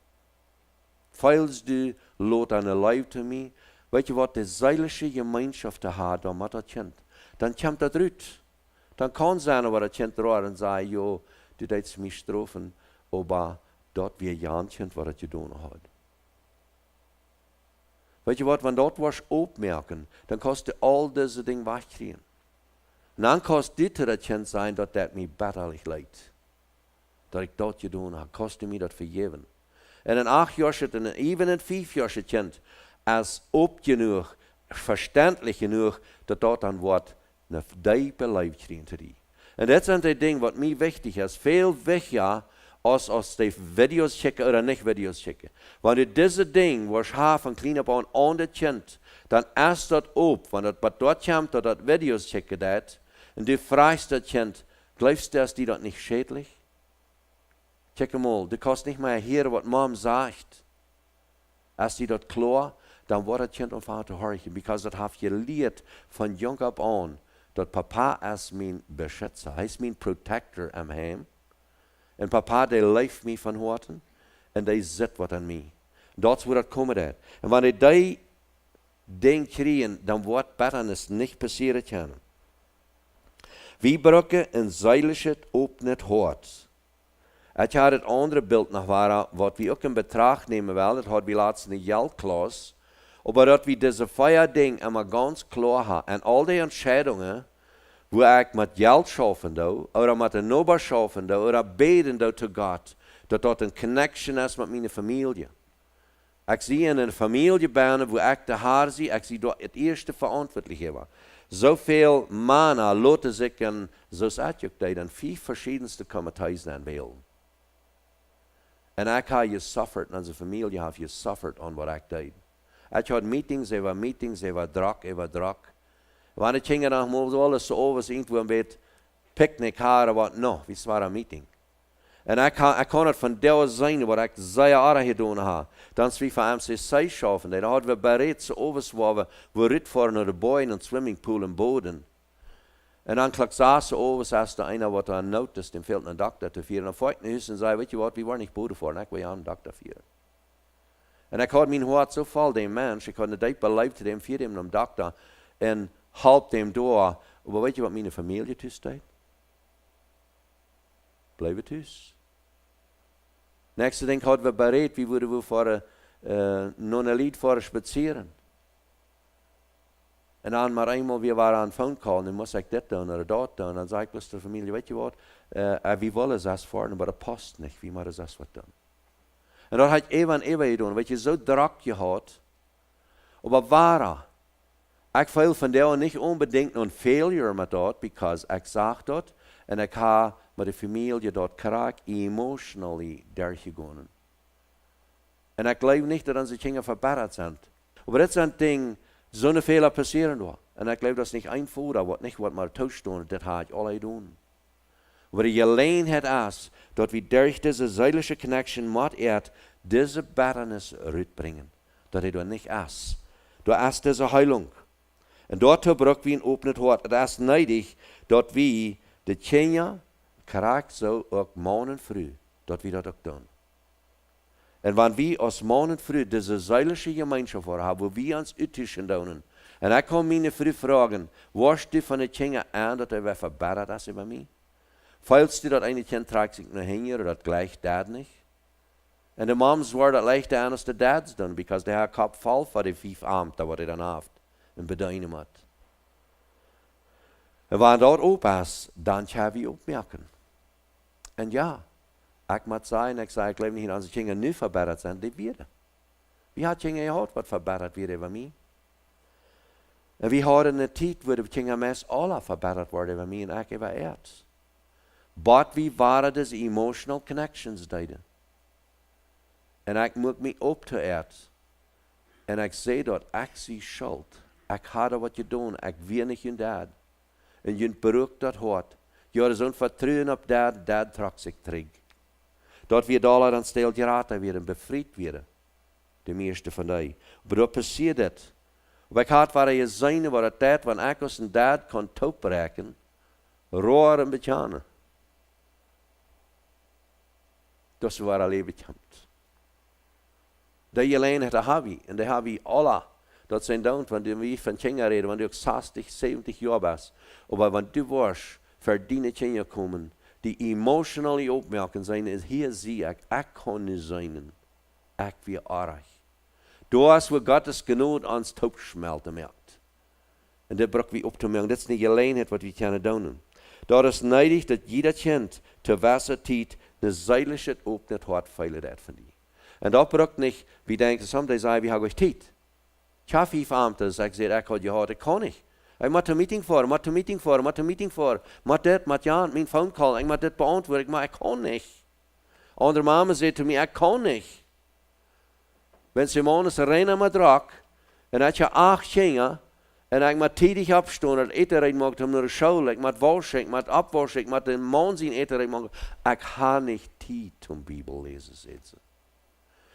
Feils du lot aan de lijf te mij? Weet je wat de zeilige gemeenschap te hebben met dat kind? Dan komt dat uit. Dan kan zijn wat dat kind raar en zeggen, joh, du deed mij straffen, maar dat weer Jan kind wat het je doen had. Weet je wat, wanneer dat was opmerken, dan kost je al deze dingen wegkrijgen. En dan kost dit dat kind zijn dat dat mij betterlijk leidt. Dat ik dat gedaan heb, kost mij dat vergeven. En een 8-jarige en even een 5-jarige kind is op genoeg, verständlich genoeg, dat dat dan wordt een diepe lijf krijgen te die. En dat zijn die dingen wat mij wichtig is, veel wichtiger als die video's checken oder nicht video's checken. Wanneer deze ding was haar van klein op aan het kind, dan is dat op, wanneer het dort komt dat video's checken dat, en du vraagt dat kind, glaubst du, dass die dat nicht schädlich? Check mal, du kannst nicht mehr hören, was Mom sagt. Als die dat klar, dann wordt het kind aanvangen te horen, because dat heeft geleerd van jong op aan, dat papa is mijn beschützer, hij is mijn protector am heim. En papa, die leeft mij van harten. En die zit wat aan mij. Dat is waar het komt uit. En wanneer die ding krijgen, dan wordt betternis niet passeren kunnen. We breken een zeilige op het hart. Ik had het andere beeld nog waar, wat we ook in betracht nemen wel, dat hadden we laatst in de Geldklas. Maar dat we deze 4 dingen immer ganz klar hebben. En al die entscheidungen, wo ik met geld schaffen doe, of met een nober schaffen doe, of beden doe tot God, dat een connection is met mijn familie. Ik zie in een familie bijna, wo ik de haar zie, ik zie dat het eerste verantwoordelijk was. Zoveel mannen laten zich, en zoals ik ook deed, in 4 verschillende comitees willen. En ik heb gesufferd, en onze familie heeft gesufferd aan wat ik deed. Ik had meetings, drak. Wanneer ik ging dan moest alles zo over irgendwo een beetje picknick hebben, wat no, wie was een meeting. En ik kon het van daar zijn wat ik zeer aardig gedaan heb. Dan is we van MCC schaffen. Dan hadden we bereid zo over we ritvoeren naar de boy in een swimmingpool en boden. En dan zaten over als de ene wat een notice, dan fehlt een dokter te vieren. En dan voort naar huis en zei, weet je wat, we waren niet boden voor. En ik wil een dokter vieren. En ik had mijn hart zo vol, die mens, ik had een diep beleefd te hem, vierde hem naar de dokter. En help hem door. Maar weet je wat mijn familie thuis deed? Blijven thuis. Nächste ding hadden we bereid, wie wilden we voor nog een lied voor spazieren. En dan maar eenmaal, we waren aan een phone call, en dan moest ik dit doen, of dat doen. En dan zei ik dus de familie, weet je wat, we willen zes voor, maar dat past niet, wie maar zes wat doen. En dat had ik even en even gedaan, weet je, zo druk gehad. Maar waar? Ik viel van daar niet unbedingt een failure met dat, because ik zag dat, en ik heb met de familie dat krijg emotionally doorgegaan. En ik geloof niet dat onze dingen verbeterd zijn. Maar dat zijn dingen, zo'n fehler passeren door. En ik geloof dat is niet een voordeel, wat niet wat maar toestaan, dat ga ik alle doen. Waar je alleen het is, dat we durch deze zijdelijke connection met Erd, deze bitternis uitbrengen. Dat het er niet is. Dat is deze heilung. En daartoe brauchen wir ein offenes Hart. Het is nötig, dat we de Kjinga karakter zo ook morgen früh, dat we dat ook doen. En wanneer we als morgen früh deze zijdelijke gemeenschap hebben, wo wir uns uittuschen doen. En ik kan mij früh vragen, was du van de Kjinga aan dat hij weer verbeterd is über mij? Falls du dat eine Kind tragt sich nach hinten oder dat gleich dad nicht. En de mom zwaar dat leicht aan als de dads doen, because de haar kop vol voor de 5 Amten wat hij dan heeft. En bedienen moet. En wanneer dat op is, dan gaan we opmerken. En ja, ik moet zeggen, ik geloof niet dat onze kinderen nu verbeterd zijn, die werden. Wie had kinderen gehad wat verbeterd werden bij mij? En we hadden een tijd waar de kinderen meest alle verbeterd worden bij mij en ik even eerst. But we waren deze emotional connections deden. En ik moet me op te erd. En ik zei dat ik zie schuld. Ik had wat je doen. Ik weet niet je dad. En je berukt dat hart. Je had zo'n vertrouwen op dad trok zich terug. Dat we daar dan stil geraten werden, bevrijd werden. De meeste van die. Maar dat passeert het. Ik had waar je zijn, waar het tijd, wanneer ik als een dad kon toebreken, roer en betjanen. Dat is waar leven komt. Die alleen het hebben, en die hebben alle. Dat zijn dan, wanneer we van Kjinga reden, wanneer je 60, 70 jaar bent. Maar wanneer du was, voor die Kjinga komen, die emotionally opmerken zijn, is hier zie ik kan niet zijn. Ik weer erg. Daar is waar Gottes genoeg ons toepsmelten maakt. En dat brengt we op te merken, dat is niet alleen het wat we kunnen doen. Dat is nodig dat ieder kind te wassen tijd de zijdelijke opnet hart veilig dat van die. En dat brengt niet, we denken soms, we hebben euch tijd. Ik heb 5 Amten, ik zeg, ik had gehad, ik kan niet. Ik moet een meeting voor, moet dit, moet Jan, mijn phone call, ik moet dit beantwoorden, maar ik kan niet. Andere mama zei te mij, ik kan niet. Wenn Simone is rein met drak, en als je 8 Kjinga, en ik moet tijdig opstaan, dat eten erin maakt om naar de school, ik moet waschen, ik moet opwaschen, ik moet de man zien eten erin maken. Ik ga niet tijd om Bibel lezen, zegt ze.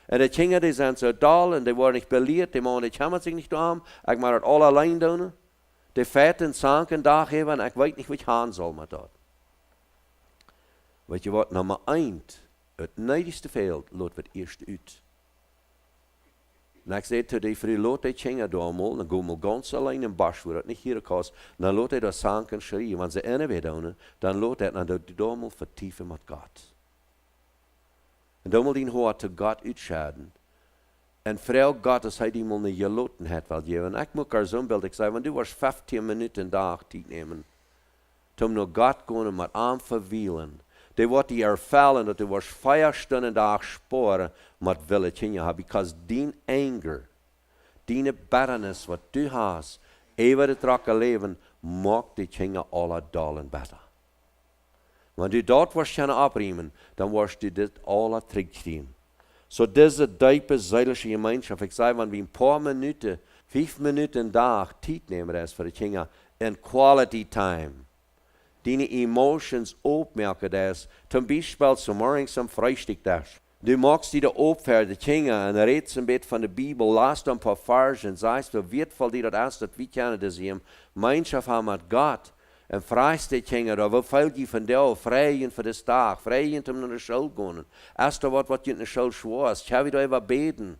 En de Kjinga die zijn zo dol, en die worden niet beleerd, die mannen die komen zich niet aan, ik moet het al alleen doen. Die feiten zanken dag hebben, en ik weet niet wat ik gaan zal met dat. Weet je wat, nummer 1, het neidigste veld, laat het eerst uit. En ik zei tot die vrouw, laat die Kjinga doormal, dan gaan we ganz alleen in bos, waar het niet hier kost, dan laat hij dat zanken schreeuwen. Wanneer ze ene weer doen, dan laat hij dat doormal vertieven met God. En dan moet hij hart te God uitscheiden. En vrouw God, als hij die mal niet geloten heeft, wel geven. En ik moet er zo'n beeld, ik zei, want du was 15 minuten een dag tijd nemen. Om naar God gaan en met aan verwielen. Die wordt die ervallen, dat du was 5 stunden dag sporen, met willen Kjinga hebben. Because die anger, die bitterness wat du hast, even het rakke leven, maakt die Kjinga alle dalen beter. Wanneer du dat was kunnen opriemen, dan was du dit alle terugkrijgen. So deze diepe zijdelijke gemeenschap, ik zei, wanneer we een paar minuten, 5 minuten een dag tijd nemen is voor de Kjinga, in quality time. Die emotions opmerken is, zum Beispiel zum morgens zum Frühstückdash. Du magst die da opfer, de Kjinga, en redt een beetje van de Bibel, laat een paar versen, en sagst, wie wertvoll die dat is, dat we kennen das hier, Gemeinschaft haben mit Gott. En vraagt die Kjinga, wat veel je van jou, vrijen voor de dag, vrijen om naar de school gaan. Als er wat je in de school schwoest, ga je daar even beten.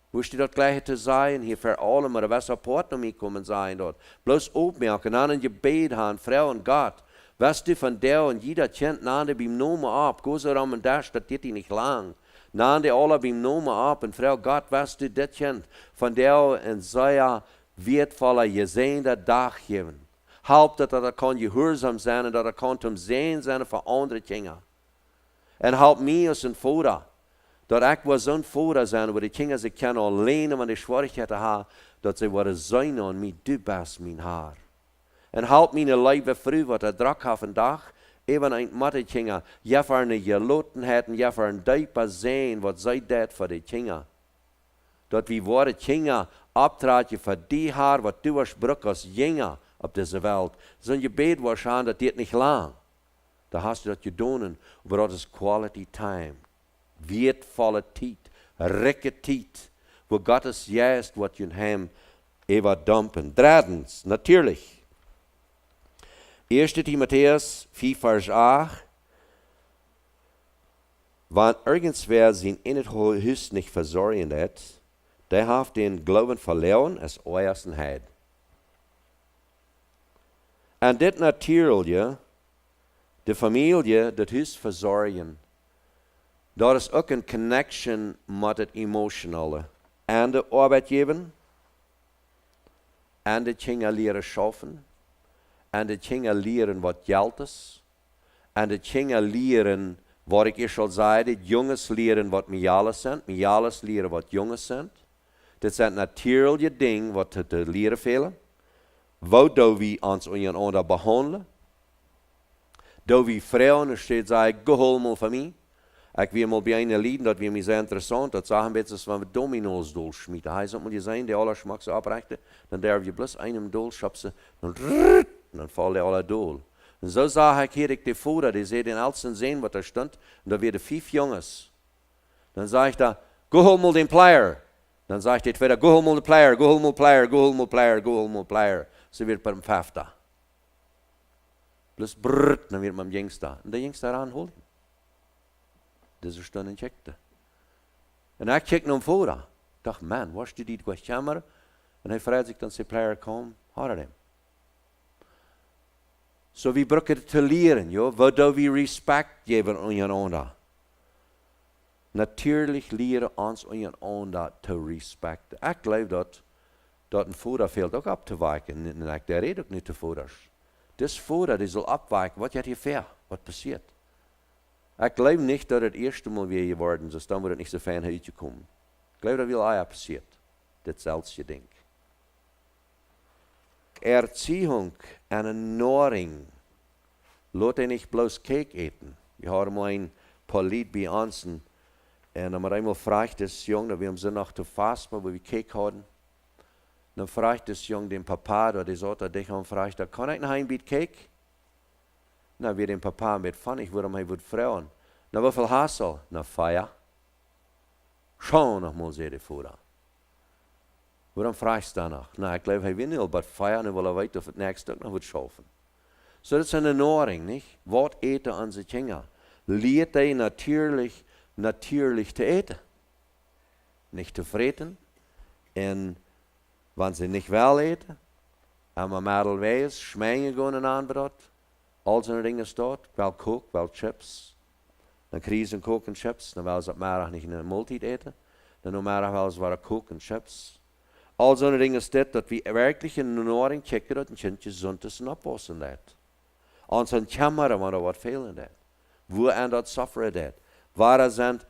Wist je dat gleich te zijn, hier voor alle, maar was support naar mij komen zijn dort. Bloß opmerken, aan een gebed gaan, vrouw en God. Was du van jou en jeder kind, naam die beim nomen op, go zo ram en dash, dat dit niet lang. Naam die alle beim nomen op, en vrouw God, was du dit kind, van jou en zij wertvolle, gezeende dag geven. Help dat kan gehoorzaam zijn en dat er kan om zijn zijn voor andere dingen. En help mij als een vader. Dat ik was zo'n vader zijn, waar de kinderen zich kunnen alleen, wanneer de schwierigheden hebben, dat ze worden zijn aan mij, du best mijn haar. En help mij een lieve vrouw, wat er druk heeft vandaag, even een met de kinderen, je voor een gelotenheid en je voor een diepe zijn, wat zij deed voor de kinderen. dat wie worden Kjinga Opptrakjunk voor die haar, wat du was brug als Jene op deze wereld. Zo'n gebed waarschijnlijk dat dit niet lang. Da hast du dat gedaan, maar dat is quality time. Wertvolle tijd, rijke tijd, wo Gott es juist wat je hem even dumpen. Drittens, natuurlijk. 1. Timotheus 4, Vers 8. Wann irgendwer zijn in het huis niet verzorgen hat, der heeft den Glauben verloren als euersten Heid. En dit natuurlijk, de familie, dat huis verzorgen, dat is ook een connection met het emotionele. En de arbeid geven, en de Kjinga leren schaffen, en de Kjinga leren wat geld is, en de Kjinga leren, wat ik eerst al zei, de jongens leren wat mijales zijn, mijales leren wat jongens zijn. Dit zijn natuurlijke dingen wat te leren velen. Wat doen we ons ondereinander behandelen? Doen we vrouwen, steeds zeggen, geholmel van mij. Ik wil mal bij een lieden, dat weer mij sehr interessant, dat zeggen beetje als we Domino's doorschmieden. Hij zegt, moet je zijn, die alle schmack zo aprechten, dan darf je bloß einem dool schapsen, dan valt die alle dool. En zo zag ik hier de vader, die zei den oudsten zien wat er stond, en daar werden 5 jongens. Dan zei ik daar, geholmel den Player. Dan zei ik de tweede, geholmel de Player, geholmel Player, geholmel Player, geholmel Player. Ze werd per hem 50. Plus brrrt, dan werd mijn jongste. En de jongste aanholen. Dus er stond een checkte. En ik checkte hem voor. Ik dacht, man, was je die kwastjammer? En hij vraagt zich dan, ze Player kom, hadden hem. So we brücken te leren, jo, wat do we respect geven ondereinander. Natuurlijk leren ons ondereinander te respecten. Ik geloof dat een vader veelt ook op te wijken. En ik red ook niet de vaders. Dus vader die zal opwijken, wat je ver, wat passiert. Ik geloof niet dat het eerste Mal weer geworden is, dan wordt het niet zo fijn uitgekomen. Ik geloof dat wel auch passiert. Datzelfde ding. Erziehung en een noring. Laat hij niet bloos cake eten. We hadden mal een paar lied bij ons en dan eenmaal vraagt das jong, dat we hem zin nog te vast, maar we cake hadden. Dan vraagt das jong den papa, dat is altijd dich en vraagt, kan ik nog een beetje cake? Nou, weer den papa met van, ik wil hem hij wordt vrouwen. Nou, hoeveel hassel? Nou, 5. Schon nog mal, zei de vader. Waarom vraagt hij danach? Nou, ik geloof, hij wil niet al wat 5 en hij wil weten of het nächste ook nog wordt schaffen. So, dat is een erneuring, niet? Wat eten onze Kjinga? Leert hij natuurlijk te eten. Niet te vreten. En wanneer ze niet wel eten, en mijn madel wees, schmengen gaan en aanbrood, al zijn dingen staat, wel kook, wel chips. Dan krijgen ze kook en chips, dan willen ze op maandag niet een maaltijd eten. Dan op maandag willen ze waar kook en chips. Al zo'n dingen staat, dat we werkelijk in de erneuring checken dat een kindje gezond is en oppassen dat. Ons zijn kamer, maar wat veel in dat. Wo en dat sufferen dat. Waar zijn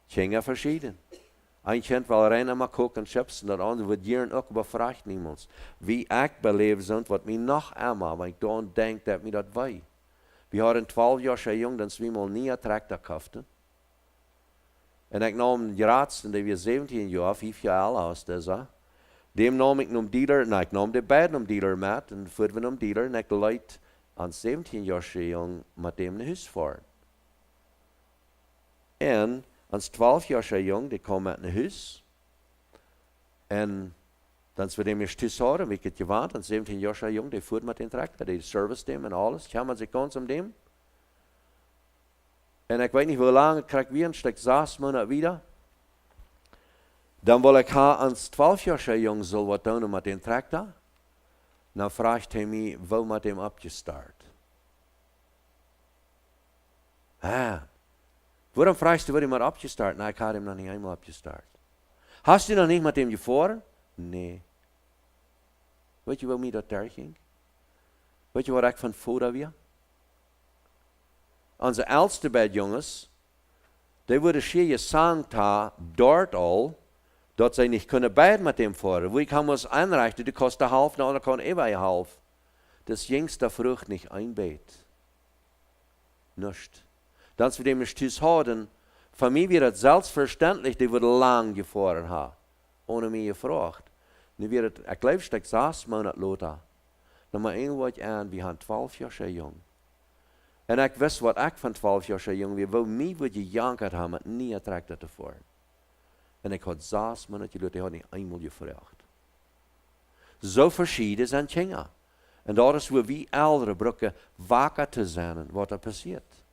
Kjinga verschieden. Een kind wil rennen maar koken en chips en dat andere wordt hier ook bevraagd niemand. Wie ik beleef zijn, wat mij nog eenmaal, want ik dan denk dat mij dat wij. We hadden 12 jaar jong, dan we mal nie een tractor kochten. En ik nam een raadste, die was 17 jaar, 5 jaar oud was dat. Dem nam ik een dealer, nou ik nam de beiden een dealer met, en voor we een dealer, en ik leid aan 17 jaar jong met dem naar huis voeren. En als 12 jaar jong, die kwam met naar huis. En dan we dem eerst thuis hadden, wie ik het gewend, en 17 jaar jong, die voert met den tractor, die service dem en alles, kwamen ze kans om dem. En ik weet niet hoe lang, ik krijg weer een stuk 6 maanden wieder. Dan wil ik haar als 12 jaar jong zal wat doen met den tractor. Dan vraagt hij mij, hoe met hem opgestart? Waarom vraagt hij, wat hij opgestart? Nou, ik had hem nog niet eenmaal opgestart. Hast je nog niet met hem gevaren? Nee. Weet je wat mij dat daar ging? Weet je wat ik van vader weer? Onze oudste bedjongens, die worden schier gezegd dort al, dat zij niet kunnen beide met hem varen. Wie kan ons aanreichen, die kost een half, de andere kan even een half. Das jongste vrucht niet einbeet. Nicht. Dan we dem nicht thuis houden, van mij weer het zelfverständlich, die we lang gefahren haben. ohne mij gevraagd. Nu weer het, ik leef stuk 6 maanden later. Dan maar een wat aan, we gaan 12 jaar zo jong. En ik wist wat ik van 12 jaar zo jong weer, wou mij wat je jankerd hebben, maar niet attracted ervoor. En ik had 6 maanden later, ik had niet eenmaal gevraagd. Zo verschieden zijn Kjinga. En dat is waar we ouderen brokken wakker te zijn wat er passiert.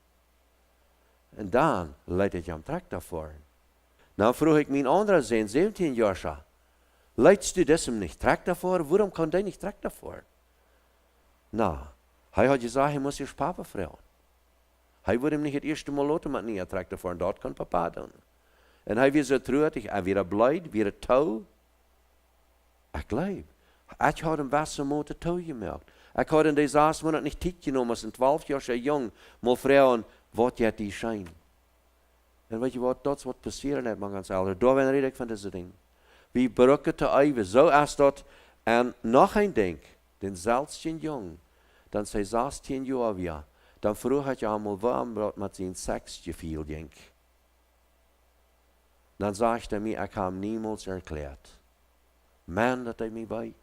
En dan leidt het je hem trek daarvoor. Nou vroeg ik mijn andere zoon, 17 jaar zo, leidst u dus hem niet trek daarvoor? Waarom kan hij niet trek daarvoor? Nou, hij had gezegd, hij moest eerst papa vragen. Hij wilde hem niet het eerste mal laten, maar niet trek daarvoor. En dat kan papa doen. En hij weer zo treurig, hij weer blij, weer touw. Ik leef. Ik had hem best zo moeten touw gemaakt. Ik had in deze 6 maanden niet tijd genomen, als een 12 jaar zo jong, maar vragen, wat je die schijn. En weet je wat, dat is wat passeren net, man, ganz ouder. Daar ben ik van deze ding. We brukken te even, zo als dat. En nog een ding, den zelfs jong, dan zei 16 jaar weer, dan vroeg had je allemaal waarom dat met zijn seks geviel, denk. Dan zegt hij mij, ik heb hem niemals erklärt. Man, dat hij mij bij.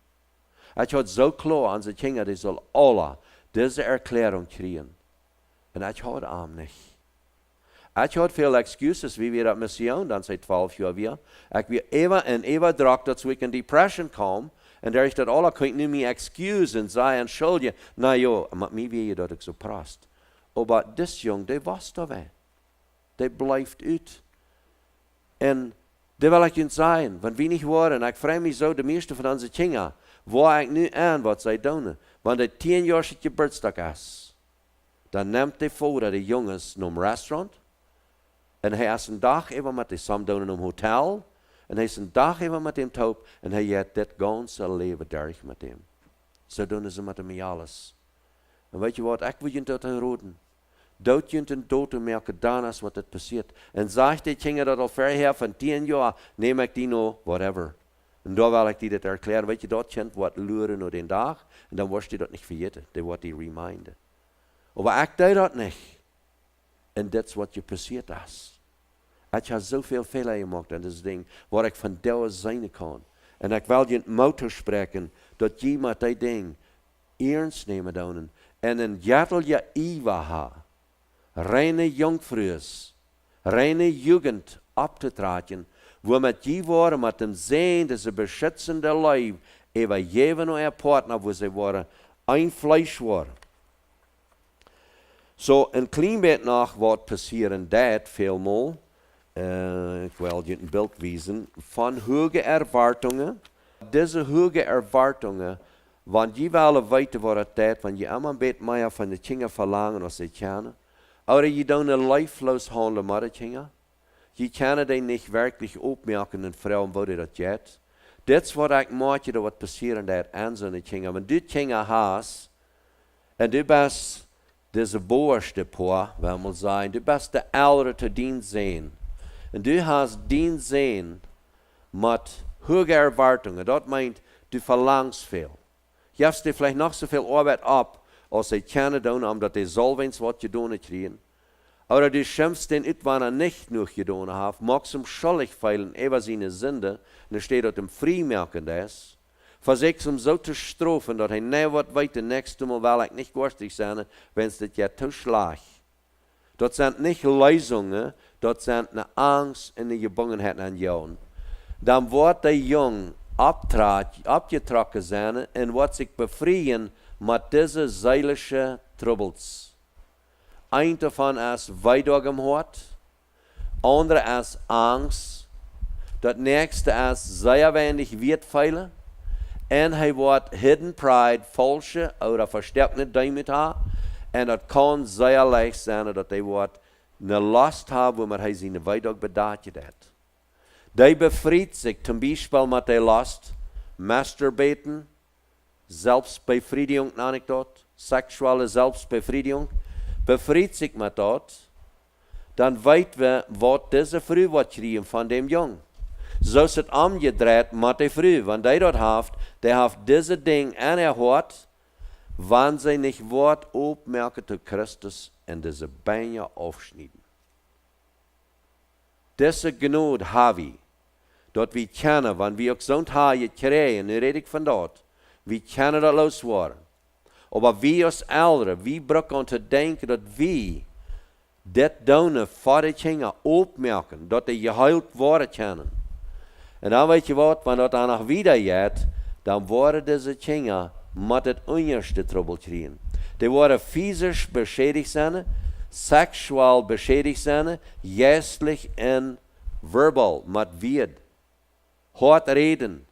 Ik had zo klaar aan zijn Kjinga, die zal alle deze erklärung krijgen. En ik had hem niet. Ik had veel excuses, wie we dat missie dan zei 12 jaar weer. Ik weer even en even drak dat ik in depression kwam. En daar is dat alle kon ik nu me excusen en zei en schulden. Nou joh, maar mij weet je dat ik zo prast. Maar dit jong, die was daar wel. Die blijft uit. En dat wil ik je zeggen, want wie niet worden, ik vraag me zo de meeste van onze Kjinga, waar ik nu aan wat zij doen. Want 10 jaar zit je geburtstag is. Dan neemt hij voor dat de jongens naar een restaurant. En hij is een dag even met de samen doen in een hotel. En hij is een dag even met hem top. En hij heeft dit ganse leven derg met hem. Zo doen ze met hem alles. En weet je wat, ik wil je dat roden. Dood je een dood te merken dan als wat het passiert. En zegt die Kjinga dat al verher van 10 jaar, neem ik die nou, whatever. En daar wil ik die dat erklären. Weet je, dat kent wat luren naar den dag. En dan wordt je dat niet vergeten. Dat wordt die reminder. Maar ik deed dat niet. En dat is wat je passiert is. Ik heb zoveel fehler gemaakt aan dit ding, waar ik van daar zijn kan. En ik wil je het motor spreken, dat je met dat ding ernst nemen doen. En een jattel je Iwa ha. Reine jongvrouws, reine jugend op te traken, waar met je waren met een zijn, dat ze beschützende lijf, even geven naar haar partner, waar ze waren, een vlees waren. Zo, een klein beetje nog wat passieren dat veelmaal. Ik wil je een beeld wijzen van hoge erwartungen. Deze hoge erwartungen, want je wil weten wat het tijd, want je allemaal een beetje meer van de Kjinga verlangen als ze kennen. Oder je doet een lifeless handelen met de Kjinga. Je kan die niet werkelijk opmerken en vrouwen wat dat jet. Dit is wat ik maak dat wat passieren dat aan zo'n Kjinga. Want dit Kjinga haast, en du bent deze boerste poor, wil maar zeggen, du bent de oudere te dien zijn. En du hast dien zijn met hoge erwartungen. Dat meint, du verlangst veel. Je hebt er vielleicht nog zoveel arbeid op, als ze kunnen doen, omdat die zelfs wat gedaan krijgen. Aber du schimpfst den uit, wanneer nicht noch gedaan heeft, magst hem schuldig feilen, über seine Sünde, und er steht dort im Freimerken des. Versuchst hem zo te strafen, dat hij niet wat weet, de nächste Mal will ich nicht gorstig sein, wenn es dit ja te schlag. Dat zijn niet Lösungen, dat zijn eine Angst en eine Gebungenheit an jou. Dan wordt de jong abgetrokken zijn en wordt zich bevrijen met deze zeilige troubles. Een daarvan is weigergemhoord, andere is angst, dat nächste is zeer weinig weertveilen, en hij wordt hidden pride, falsche oder versterkende damit ha, en dat kan zeer leicht zijn dat hij wordt een last hebben, waar hij zijn weidag bedacht heeft. Die bevriest zich, zum Beispiel met die last, masturbaten, Selbstbefriedigung nenn ich das, sexuelle Selbstbefriedigung, befriedigt sich mit das, dann weten wir, wat deze vrouw wat kriegen van dem jong. Zo is het omgedreht met de vrouw, want die dat heeft deze ding aan haar hart, wanneer zij niet wordt opmerken tot Christus en deze bijna afsnijden. Deze genade hebben we. dat we kennen, wanneer we ook zo'n haai krijgen, nu red ik van dat, we kennen dat losworden. Maar we als ouderen, we breken om te denken dat we dit doen voor de Kjinga opmerken, dat de geheild worden kennen. En dan weet je wat, wanneer dat dan nog wieder gaat, dan worden deze Kjinga met het onderste trouble krijgen. Die worden fysisch beschädigt zijn, seksueel beschädigt zijn, geestelijk en verbaal, met wied. Hard reden.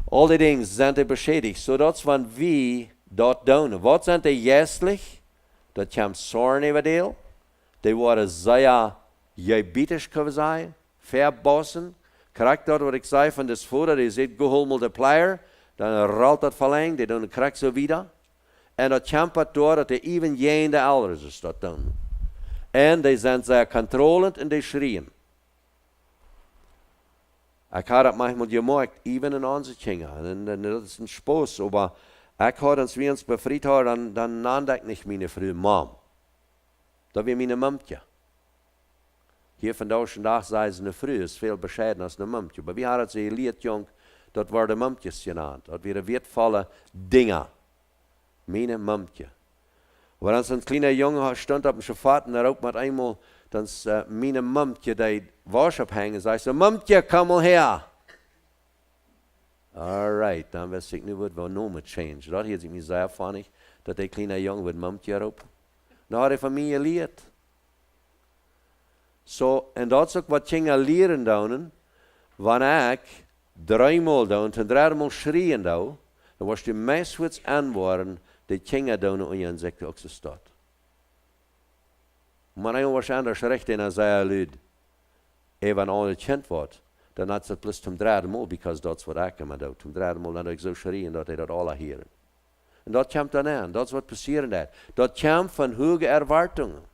Al die dingen zijn die beschädigt, zodat wanneer we dat doen. Wat zijn die geestelijk? Dat komt zorn over deel. Die worden zeer jebitisch kunnen zijn, verbossen. Krijgt dat wat ik zei van de voeder, die zit gehol multiplier, dan rolt dat verlengd, die doen krijgt zo wieder. En dat komt door dat die even Jene ouders dat doen. En die zijn zeer controlend en die schreeuwen. Ik had dat manchmal gemerkt, even in onze Kjinga. En dat is een Spaß, maar ik had als we ons befried hadden, dan nannte ik niet mijn Frau Mom. Dat was mijn Mamtje. Hier vandaag zei ze een Frau, is veel bescheiden als een Mamtje. Maar we hadden ze Licht jong, dat waren Mamtjes genaamd. Dat waren wertvolle dingen. Mijn Mamtje. Maar als een kleine jongen stond op een schafat en ook met eenmaal, dan is mijn Mamtje die was ophangen, zei ze, Mamtje, kom al her. Alright, dan wist ik nu wat we noemen change. Dat heeft me zeer funny, dat die kleine jongen met Mamtje erop. Nou had hij van mij geleerd. So, en dat is ook wat Kjinga leren doen, wanneer ik 3 maal doen, en 3 maal schreeuwen doen, dan was je meest wat antwoorden, die Kjinga doen in je inzicht ook zo staat. Maar hij was anders recht in als hij luid. Even al het kind wordt, dan had ze plus om 3 maal, because dat is wat ik hem doe. Om 3 maal dan ik zo schreeuwen dat hij dat alle horen. En dat komt dan aan, dat is wat passiert. Dat komt van hoge erwartungen.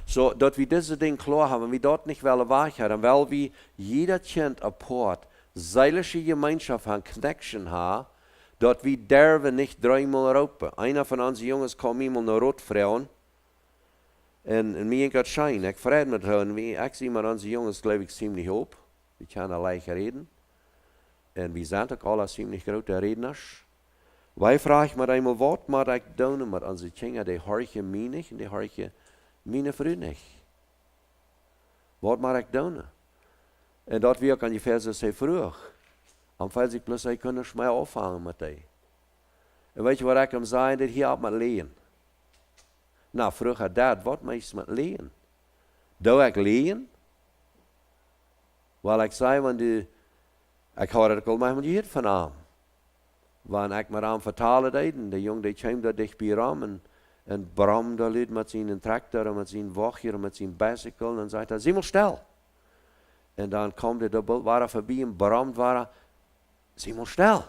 So, dat we deze ding klaar hebben, we dat niet willen wagen, weil we jeder kind apart, zeilige Gemeinschaft haben, Connection haben, dat we durven nicht 3 maal roepen. Einer van onze jongens kwam iemand naar Rotvrouwen, en mij gaat schijn, ik vrede met haar, en ik zie maar onze jongens, geloof ik, ziemlich op. We kunnen leicht reden. En we zijn ook alle ziemlich grote redners. Wij vragen maar eenmaal, wat moet ik doen met onze Kjinga, die hoortje mij niet, en die hoortje mijn vriend niet. Wat moet ik doen? En dat we ook aan die versen zo vroeg. Omdat ze plus hij kunnen mij afhangen met die. En weet je wat ik hem zei? Dat hier op met leen. Nou, vroeger dat, wat meest met leen? Doe ik leen? Wel, ik zei, want ik had het al maar gehoord van hem. Wanneer ik met hem vertalen deed, en de jongen die kwam daar dicht bij hem, en Bram daar liet met zijn tractor, en met zijn wachtje, en met zijn bicycle, en dan zei hij, zie maar stil. En dan kwam de dubbel, waren voorbij, en Bram waren, zie maar stil.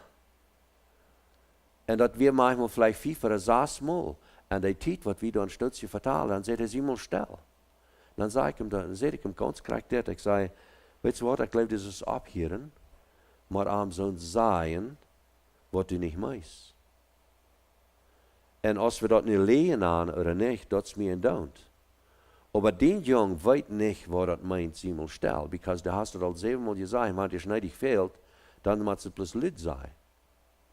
En dat weer manchmal vielleicht 5 oder 6 Mal. En die tijd wat we dan stukje vertalen, dan zei hij, zie maar stil. Dan zei ik hem, dan zei ik hem ganz karakter, ik zei, weet je wat, ik geloof, dit is abhieren, maar aan zo'n zijn, wat u niet meist. En als we dat nu leren aan of niet, dat is mir don't. Maar die jong weet niet wat dat meint, zie maar stil, because daar hast du al 7 Mal gezegd, maar als je niet fehlt, dan moet het plus lid zijn.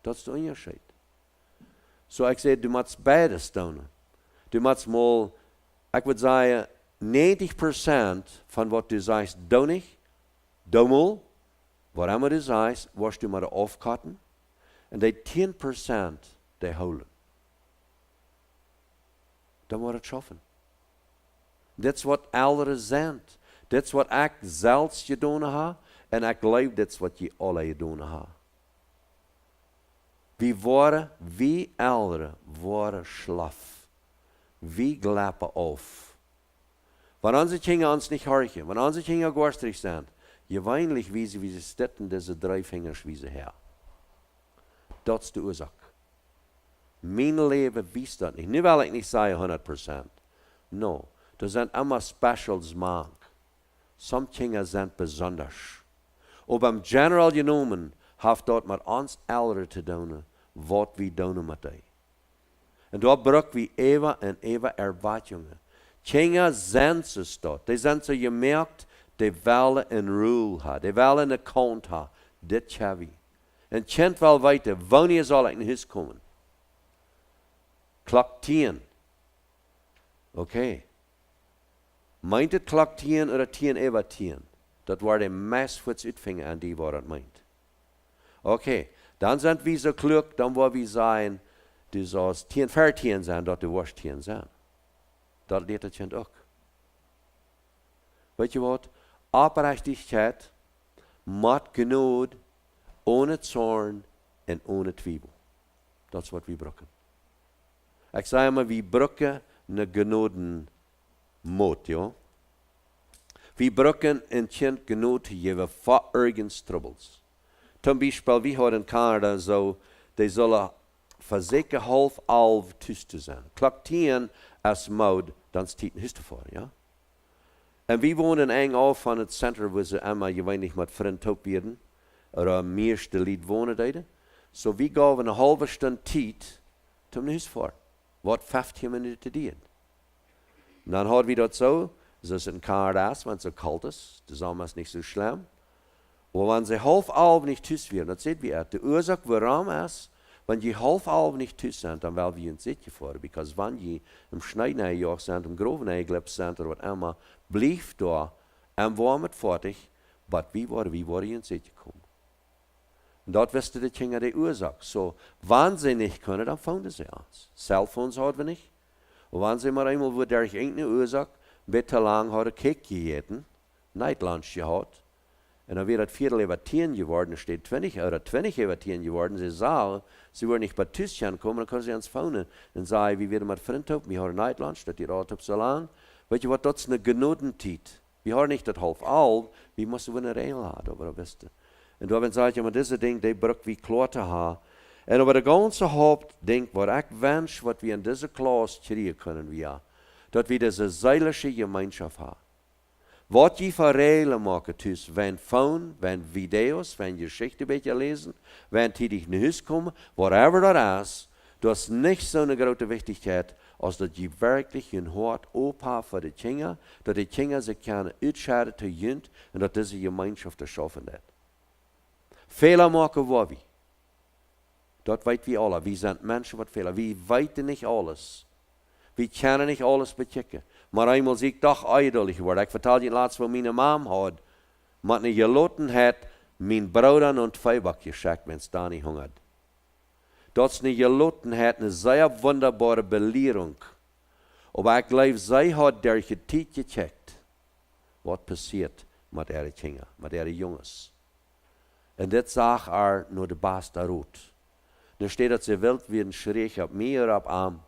Dat is de onderscheid. So ik zei, du moet beide doen. Du moet mal, ik wil zeggen, 90% van wat du zegt, doe niet. Doe mal, wat immer du zegt, was du maar afkatten. En die 10% die houden. Dan moet het schaffen. Dit is wat ouderen zijn. Dit is wat ik zelfs gedaan heb. En ik geloof dit is wat je alle gedaan hebt. Wie ouderen worden slaf. Wie glappen af. Wanneer onze Kjinga ons niet horen, wanneer onze Kjinga gorstig zijn, je weinig wie ze zitten, deze 3 vingers wie ze her. Dat is de oorzaak. Mijn leven wist dat niet. Nu wil ik niet zeggen 100%. No. Er zijn immer specials mank. Some Kjinga zijn besonders. Aber im general genomen heeft dat met ons ouderen te doen, wat we doen met die. En daar breken we even en even erwartungen. Kjinga zijn ze dat. Die zijn ze gemerkt, Die willen een rule hebben. Die willen een account hebben. Dit hebben we. En kent wel weten, wanneer zal ik naar huis komen? Klok 10. Oké. Meint het klok 10 of 10 over 10? Dat wordt de meest voets uitvingen aan die wat het meint. Oké. Dan zijn we zo klug, dan wil we zijn, du zoals 10, 14 zijn, dat de worst 10 zijn. Dat leert het kind ook. Weet je wat? Oprechtigheid, met genade, ohne zorn en ohne twijfel. Dat is wat we brokken. Ik zei maar, we brokken een genoden moed, ja. We brokken een kind genode te geven voor ergens troubles. Zum Beispiel, we hadden in Canada zo, die zullen voor zeker 10:30 thuis te zijn. Klok 10 als moed, dan stiet een huis te voor, ja. En we wonen eng af van het centrum waar ze allemaal gewöhnlich met vrienden op werden. Oder meeste lied wonen deden. So we gaven een halve stund tijd om naar huis voor. Wat 15 minuten dienen. En dan hadden we dat zo. Zoals in Canada is, want het zo koud is. De zomer is niet zo schlimm. Maar wanneer ze 11:30 niet thuis werden, dat zit we uit. De oorzaak waarom is, wanneer je 11:30 niet thuis bent, dan wel we een zitje voor. Want wanneer je im Schneidnijjacht bent, im Grovenijglip bent, of wat immer, blijf daar en warm het fertig, maar wie worden in zitje komen. En dat wisten de Kjinga de oorzaak. So, wanneer ze niet kunnen, dan vonden ze ons. Cellphones hadden we niet. En wanneer ze maar eenmaal voor der enkele oorzaak, te lang hadden cake gegeten, nightlunch gehad, en dan werd het 4:10 geworden, steht 20 oder 20:10 geworden. Sie sagen, sie wollen nicht bei Tischchen kommen, dann können sie ans Phone und sagen, wie wir mit Freunden haben, wir haben Nightlunch, das geht auch so lang. Weet je wat, dat is een genodentijd. We hebben niet dat 11:30, we moeten een regel hebben, aber wisst. En dan zeg je, maar deze ding, die bruk wie klaar te hebben. En over de ganze hoofd, denk, wat ik wens, wat we in deze klas krijgen kunnen, dat we deze zeilige gemeenschap hebben. Wat je voor regelen maken thuis, wenn phone, wenn video's, wenn Geschichte een beetje lezen, wenn tätig naar huis komen, whatever dat is, dat is niet zo'n grote wichtigheid, als dat je werkelijk een hart opheft voor de Kjinga, dat de Kjinga zich kunnen uitscheiden te junt, en dat deze gemeenschap te schaffen heeft. Fehler maken we. Dat weten we alle. We zijn mensen wat Fehler. We weten niet alles. We kunnen niet alles bechecken. Maar eenmaal zie ik toch eidelig worden. Ik vertel je laatst wat mijn mam had. Met een geloten had mijn broeder en 2 bakjes geschakt, wenn es da niet hongert. Dat is een geloten had, een zeer wunderbare belering. Maar ik geloof, zij had der tijd gecheckt. Wat passiert met de Kjinga, met de jongens. En dit zag er naar de baas daaruit. Nu staat dat ze wild werden schreef op meer op arm.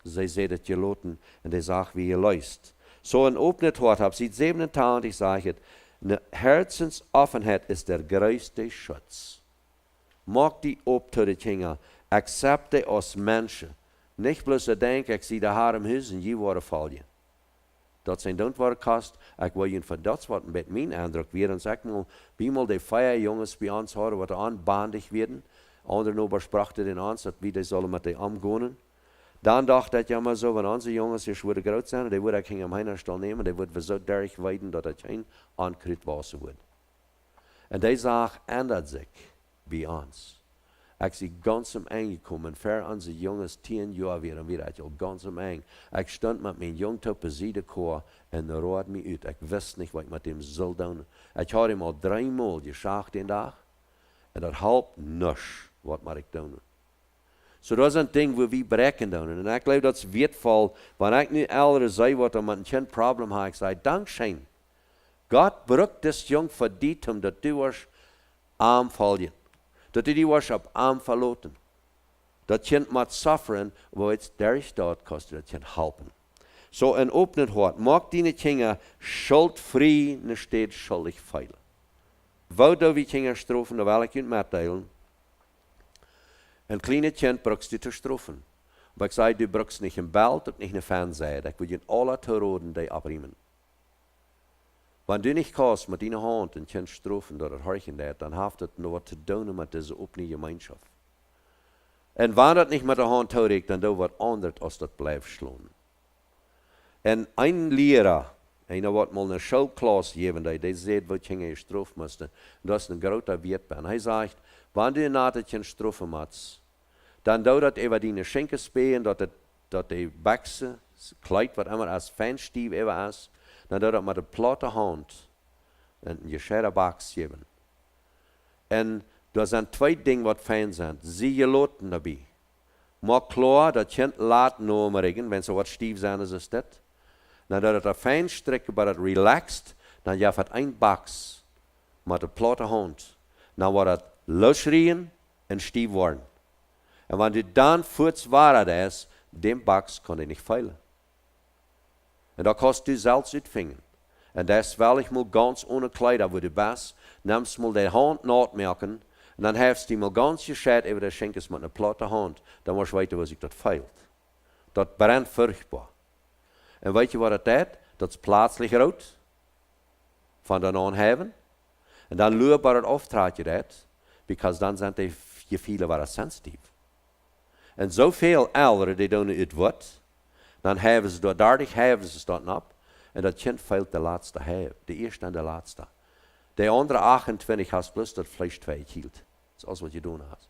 Zij zei dat geloten en die zag wie je luist. Zo een opnet hart op ziet 27 zegt het. Een herzensoffenheid is der grootste schutz. Maak die op tot de Kjinga. Accepte als mensen. Niet bloos te denken, ik zie de haar im huis en je worden vallen. Dat zijn don't worden kost. Ik wil je van dat wat met mijn indruk weer. En zeg maar, wie mal die 5 jongens bij ons hadden, wat aanbandig werden. Anderen oversprachten in ons, dat wie die zullen met die omgaan. Dan dacht ik, ja maar zo, wenn onze jongens hier worden groot zijn, die worden ik in mijn stal nemen, die worden zo derg wijden, dat het geen aankruid wassen wordt. En die zaak ändert zich bij ons. Ik zie ganz eng gekomen, ver onze jongens 10 jaar weer en weer uit, ganz eng. Ik stond met mijn jongte beziedekoor en rood me uit. Ik wist niet wat ik met hem zou doen. Ik had hem al 3 maal geschacht den dag. En dat helpt niks, wat moet ik doen. So dat is een ding waar we breken doen. En ik geloof dat het weertvol, wanneer ik nu elders zei wat met een kind probleem heb, ik zei, dankzij. God brukt dit jong voor die om dat du was arm vallen. Dat die was op arm verloten. Dat kind moet sufferen, waar het der staat kost dat kind helpen. So een opnet hart, maak die Kjinga schuldvrij, ne steeds schuldig veilig. Wou dat we Kjinga strofen, dat wil ik je meedelen. Een kleine kind brukst je te strofen. Maar ik zei, du brukst niet een belt, ook niet een fanzijde. Ik wil je alle te roden, die abriemen. Wanneer du niet kannst met die hand een kind strofen door het hartje deed, dan heeft het nog wat te doen met deze opnieuw gemeenschap. En wanneer dat niet met de hand toereikt, dan doe wat anders als dat blijft slaan. En een leraar, Einer wordt mal een schoolklas geven, die zegt wat je gestraft moest. Dat is een grote wet. En hij zegt, wanneer je nadat je straffen moet, dan doe dat even die schenken spelen, dat die bakse, kleid wat immer als fijnstief even is, dan doe dat met een platte hand en je scheren baks geven. En er zijn twee dingen wat fijn zijn. Zie je loten daarbij. Maak klaar dat je het laat noemen, wenn ze wat stief zijn als dat. Nadat het er fijn strikken, maar het relaxed, dan je het een baks met een platte hand. Dan wordt het losrien en stief worden. En wanneer je dan voortzwaarder is, den baks kan je niet veilen. En dat kost je zelfs uitvingen. En dat is wel, ik moet ganz ohne Kleider voor de bas, nimmst mal de hand naadmerken, en dan heeft je mal ganz gescheit over de schenkes met een platte hand. Dan moet je weten, was ik dat feilt. Dat brennt furchtbaar. En weet je wat het is? Dat is plaatselijk rood. Van dan aanheven. En dan loop het optraatje uit. Because dan zijn die gevoelens waar sensitief. En zoveel ouderen die doen het wat. Dan hebben ze door 30 hebben ze staan op. En dat kind veilt de laatste heven. De eerste en de laatste. De andere 28 has plus dat vlees 2 hield. Dat is alles wat je doen hebt.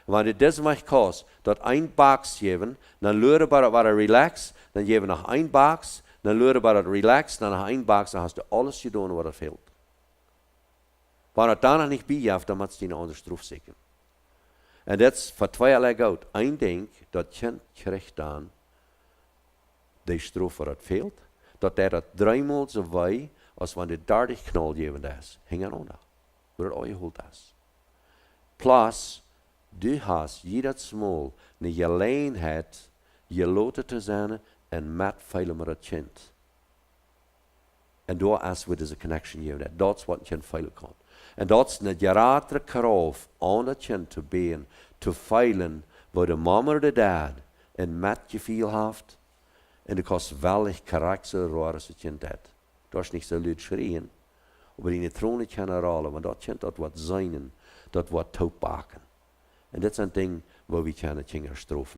En wanneer dit mag kost, dat een baks geven, dan leren we dat relax, dan geven we nog een baks, dan leren we dat relax, dan nog een baks, dan hast je alles gedaan wat er fehlt. Wanneer het daar nog niet bij heeft, dan moet je een andere stroef zeker. En dat is voor tweeërlei goud. Eén ding, dat kind krijgt dan de stroef wat het fehlt, dat hij dat 3 maal zo wij, als wanneer 30 knal geven is. Hang aan onder. Waar het ooit is. Plus, du hast jedes Mal eine Gelegenheit, geloten te zijn en met veilen met het kind. En daar is waar deze connection geven. Dat is wat een kind veilen kan. En dat is een geratere kracht aan het kind te been, te veilen, waar de mama of de dad een met gevoel heeft. En dat kost welk karakter als het kind heeft. Dat is niet zo luid schreeuwen, maar in het troon niet gaan halen, want dat kind dat wat zijn, dat wat toepakken. En dit zijn dingen waar we kunnen strofen.